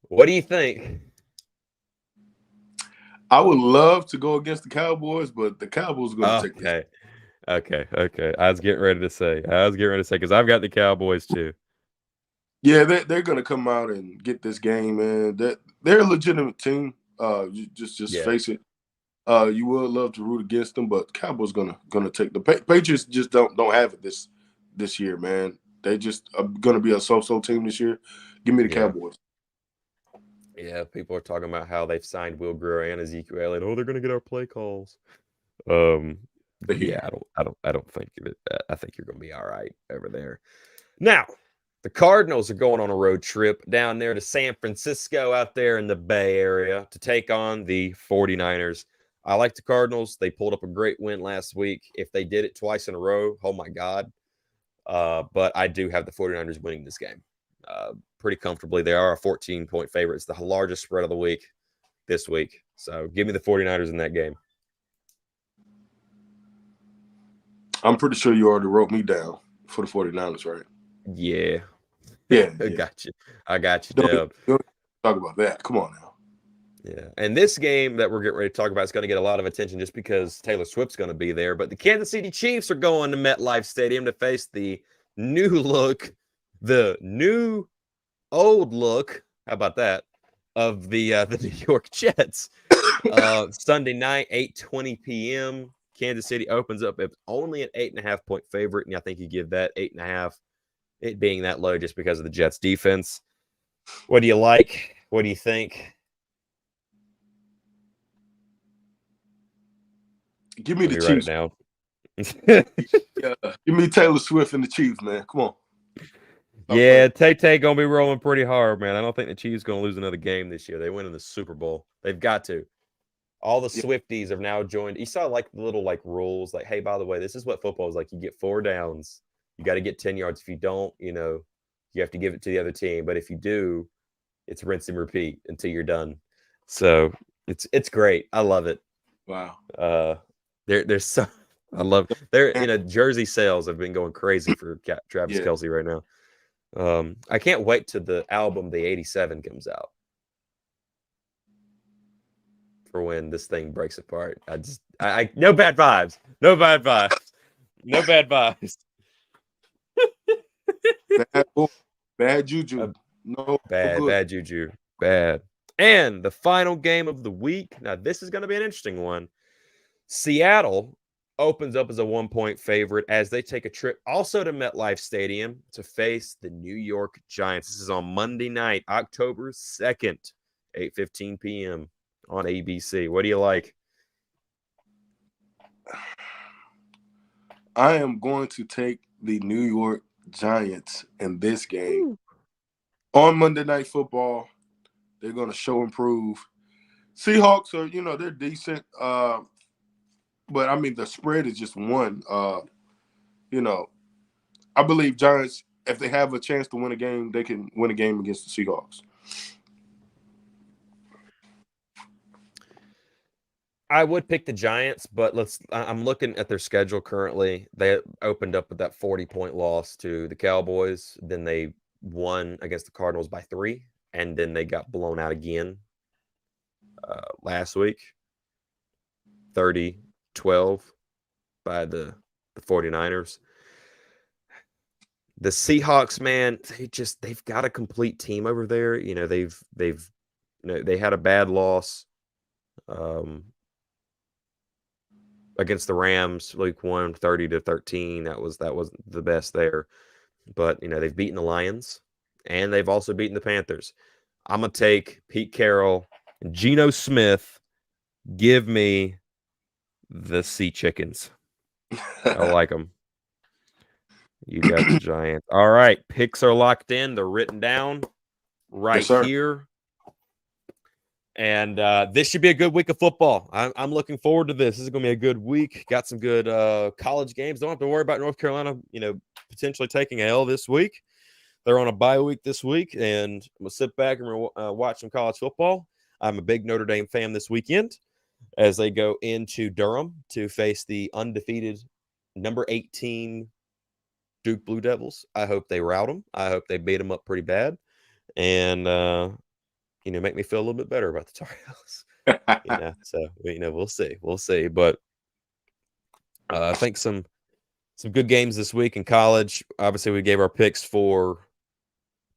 What do you think? I would love to go against the Cowboys, but the Cowboys are going to take this. Okay. I was getting ready to say because I've got the Cowboys too. Yeah, they're going to come out and get this game, man. They're a legitimate team. Just face it. You would love to root against them, but Cowboys gonna take the Patriots. Just don't have it this year, man. They just are gonna be a so-so team this year. Give me the Cowboys. Yeah, people are talking about how they've signed Will Grier and Ezekiel Elliott. Oh, they're gonna get our play calls. Yeah, I don't think that. I think you're gonna be all right over there. Now, the Cardinals are going on a road trip down there to San Francisco out there in the Bay Area to take on the 49ers. I like the Cardinals. They pulled up a great win last week. If they did it twice in a row, oh my God. But I do have the 49ers winning this game pretty comfortably. They are a 14-point favorite. It's the largest spread of the week this week. So give me the 49ers in that game. I'm pretty sure you already wrote me down for the 49ers, right? Yeah. I got you, Deb. Don't talk about that. Come on now. Yeah. And this game that we're getting ready to talk about is going to get a lot of attention just because Taylor Swift's going to be there. But the Kansas City Chiefs are going to MetLife Stadium to face the new old look. How about that? Of the New York Jets. Sunday night, 8:20 p.m. Kansas City opens up as only an 8.5-point favorite. And I think you give that 8.5, it being that low just because of the Jets defense. What do you like? What do you think? Give me the Chiefs. Now. Give me Taylor Swift and the Chiefs, man. Come on. Yeah, Tay gonna be rolling pretty hard, man. I don't think the Chiefs gonna lose another game this year. They win in the Super Bowl. They've got to. All the Swifties have now joined. You saw like little rules, like, hey, by the way, this is what football is like. You get 4 downs. You got to get 10 yards. If you don't, you have to give it to the other team. But if you do, it's rinse and repeat until you're done. So it's great. I love it. Wow. There's so I love jersey sales have been going crazy for Travis Kelce right now. I can't wait till the album The 87 comes out for when this thing breaks apart. I no bad vibes. Bad boy. Bad juju. No good. Bad juju. Bad. And the final game of the week. Now, this is going to be an interesting one. Seattle opens up as a 1-point favorite as they take a trip also to MetLife Stadium to face the New York Giants. This is on Monday night, October 2nd, 8:15 p.m. on ABC. What do you like? I am going to take the New York Giants in this game. On Monday Night Football, they're going to show and prove. Seahawks are, they're decent. But, I mean, the spread is just one. I believe Giants, if they have a chance to win a game, they can win a game against the Seahawks. I would pick the Giants, but I'm looking at their schedule currently. They opened up with that 40-point loss to the Cowboys. Then they won against the Cardinals by 3, and then they got blown out again last week, 30-12 by the 49ers. The Seahawks, man, they've got a complete team over there. They had a bad loss against the Rams, week 1, 30-13. That was the best there. But they've beaten the Lions, and they've also beaten the Panthers. I'm gonna take Pete Carroll and Geno Smith. Give me the Sea Chickens. I like them. You got the Giants. All right, picks are locked in. They're written down right here. And this should be a good week of football. I'm looking forward to this. This is going to be a good week. Got some good college games. Don't have to worry about North Carolina, potentially taking a L this week. They're on a bye week this week, and I'm going to sit back and watch some college football. I'm a big Notre Dame fan this weekend as they go into Durham to face the undefeated number 18 Duke Blue Devils. I hope they rout them. I hope they beat them up pretty bad. And, make me feel a little bit better about the Tar Heels. So we'll see. We'll see. But I think some good games this week in college. Obviously, we gave our picks for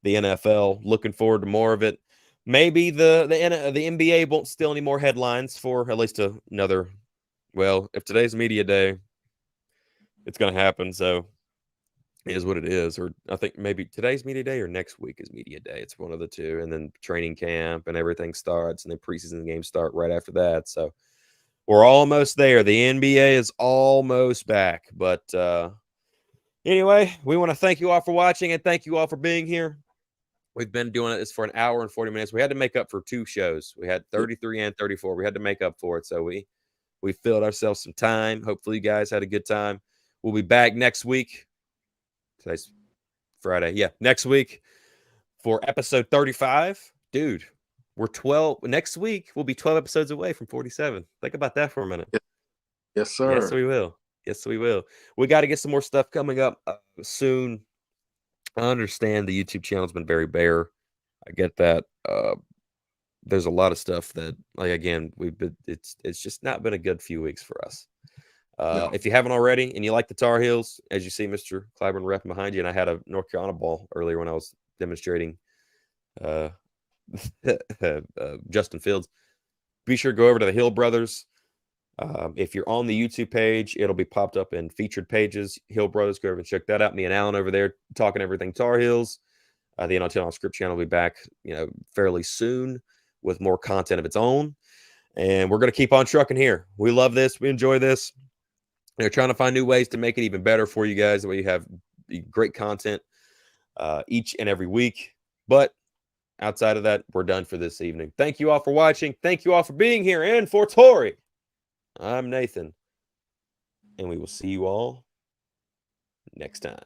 the NFL. Looking forward to more of it. Maybe the NBA won't steal any more headlines for at least another. Well, if today's media day, it's going to happen. So it is what it is. Or I think maybe today's media day or next week is media day. It's one of the two. And then training camp and everything starts. And then preseason games start right after that. So we're almost there. The NBA is almost back. But anyway, we want to thank you all for watching and thank you all for being here. We've been doing this for an hour and 40 minutes. We had to make up for 2 shows. We had 33 and 34. We had to make up for it. So we filled ourselves some time. Hopefully you guys had a good time. We'll be back next week. Today's Friday. Yeah, next week for episode 35. Dude, we're 12. Next week, we'll be 12 episodes away from 47. Think about that for a minute. Yes, sir. Yes, we will. Yes, we will. We got to get some more stuff coming up soon. I understand the YouTube channel's been very bare. I get that. There's a lot of stuff that, it's just not been a good few weeks for us. No. If you haven't already and you like the Tar Heels, as you see Mr. Clyburn repping behind you, and I had a North Carolina ball earlier when I was demonstrating Justin Fields, be sure to go over to the Hill Brothers. If you're on the YouTube page, it'll be popped up in featured pages. Hill Brothers, go over and check that out. Me and Alan over there talking everything Tar Heels. The NLT on Script channel will be back, fairly soon with more content of its own. And we're going to keep on trucking here. We love this. We enjoy this. They're trying to find new ways to make it even better for you guys. That way you have great content each and every week. But outside of that, we're done for this evening. Thank you all for watching. Thank you all for being here. And for Torrey, I'm Nathan. And we will see you all next time.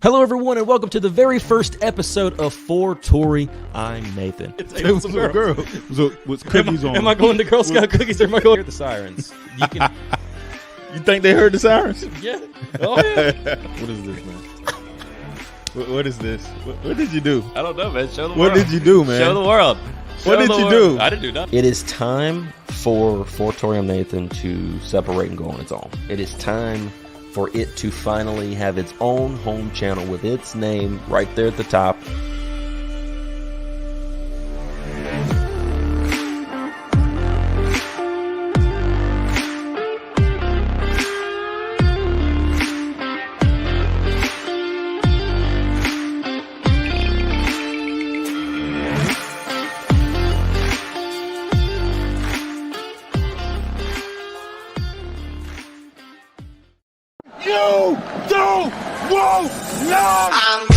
Hello, everyone, and welcome to the very first episode of For Torrey. I'm Nathan. It was a girl. With cookies on. Am I going to Girl Scout cookies or am I going to hear the sirens? You can. You think they heard the sirens? Yeah. Oh, yeah. What is this, man? What is this? What did you do? I don't know, man. Show the world. What did you do, man? Show the world. What did you do? I didn't do nothing. It is time for Torrey and Nathan to separate and go on its own. It is time for it to finally have its own home channel with its name right there at the top. You don't want love.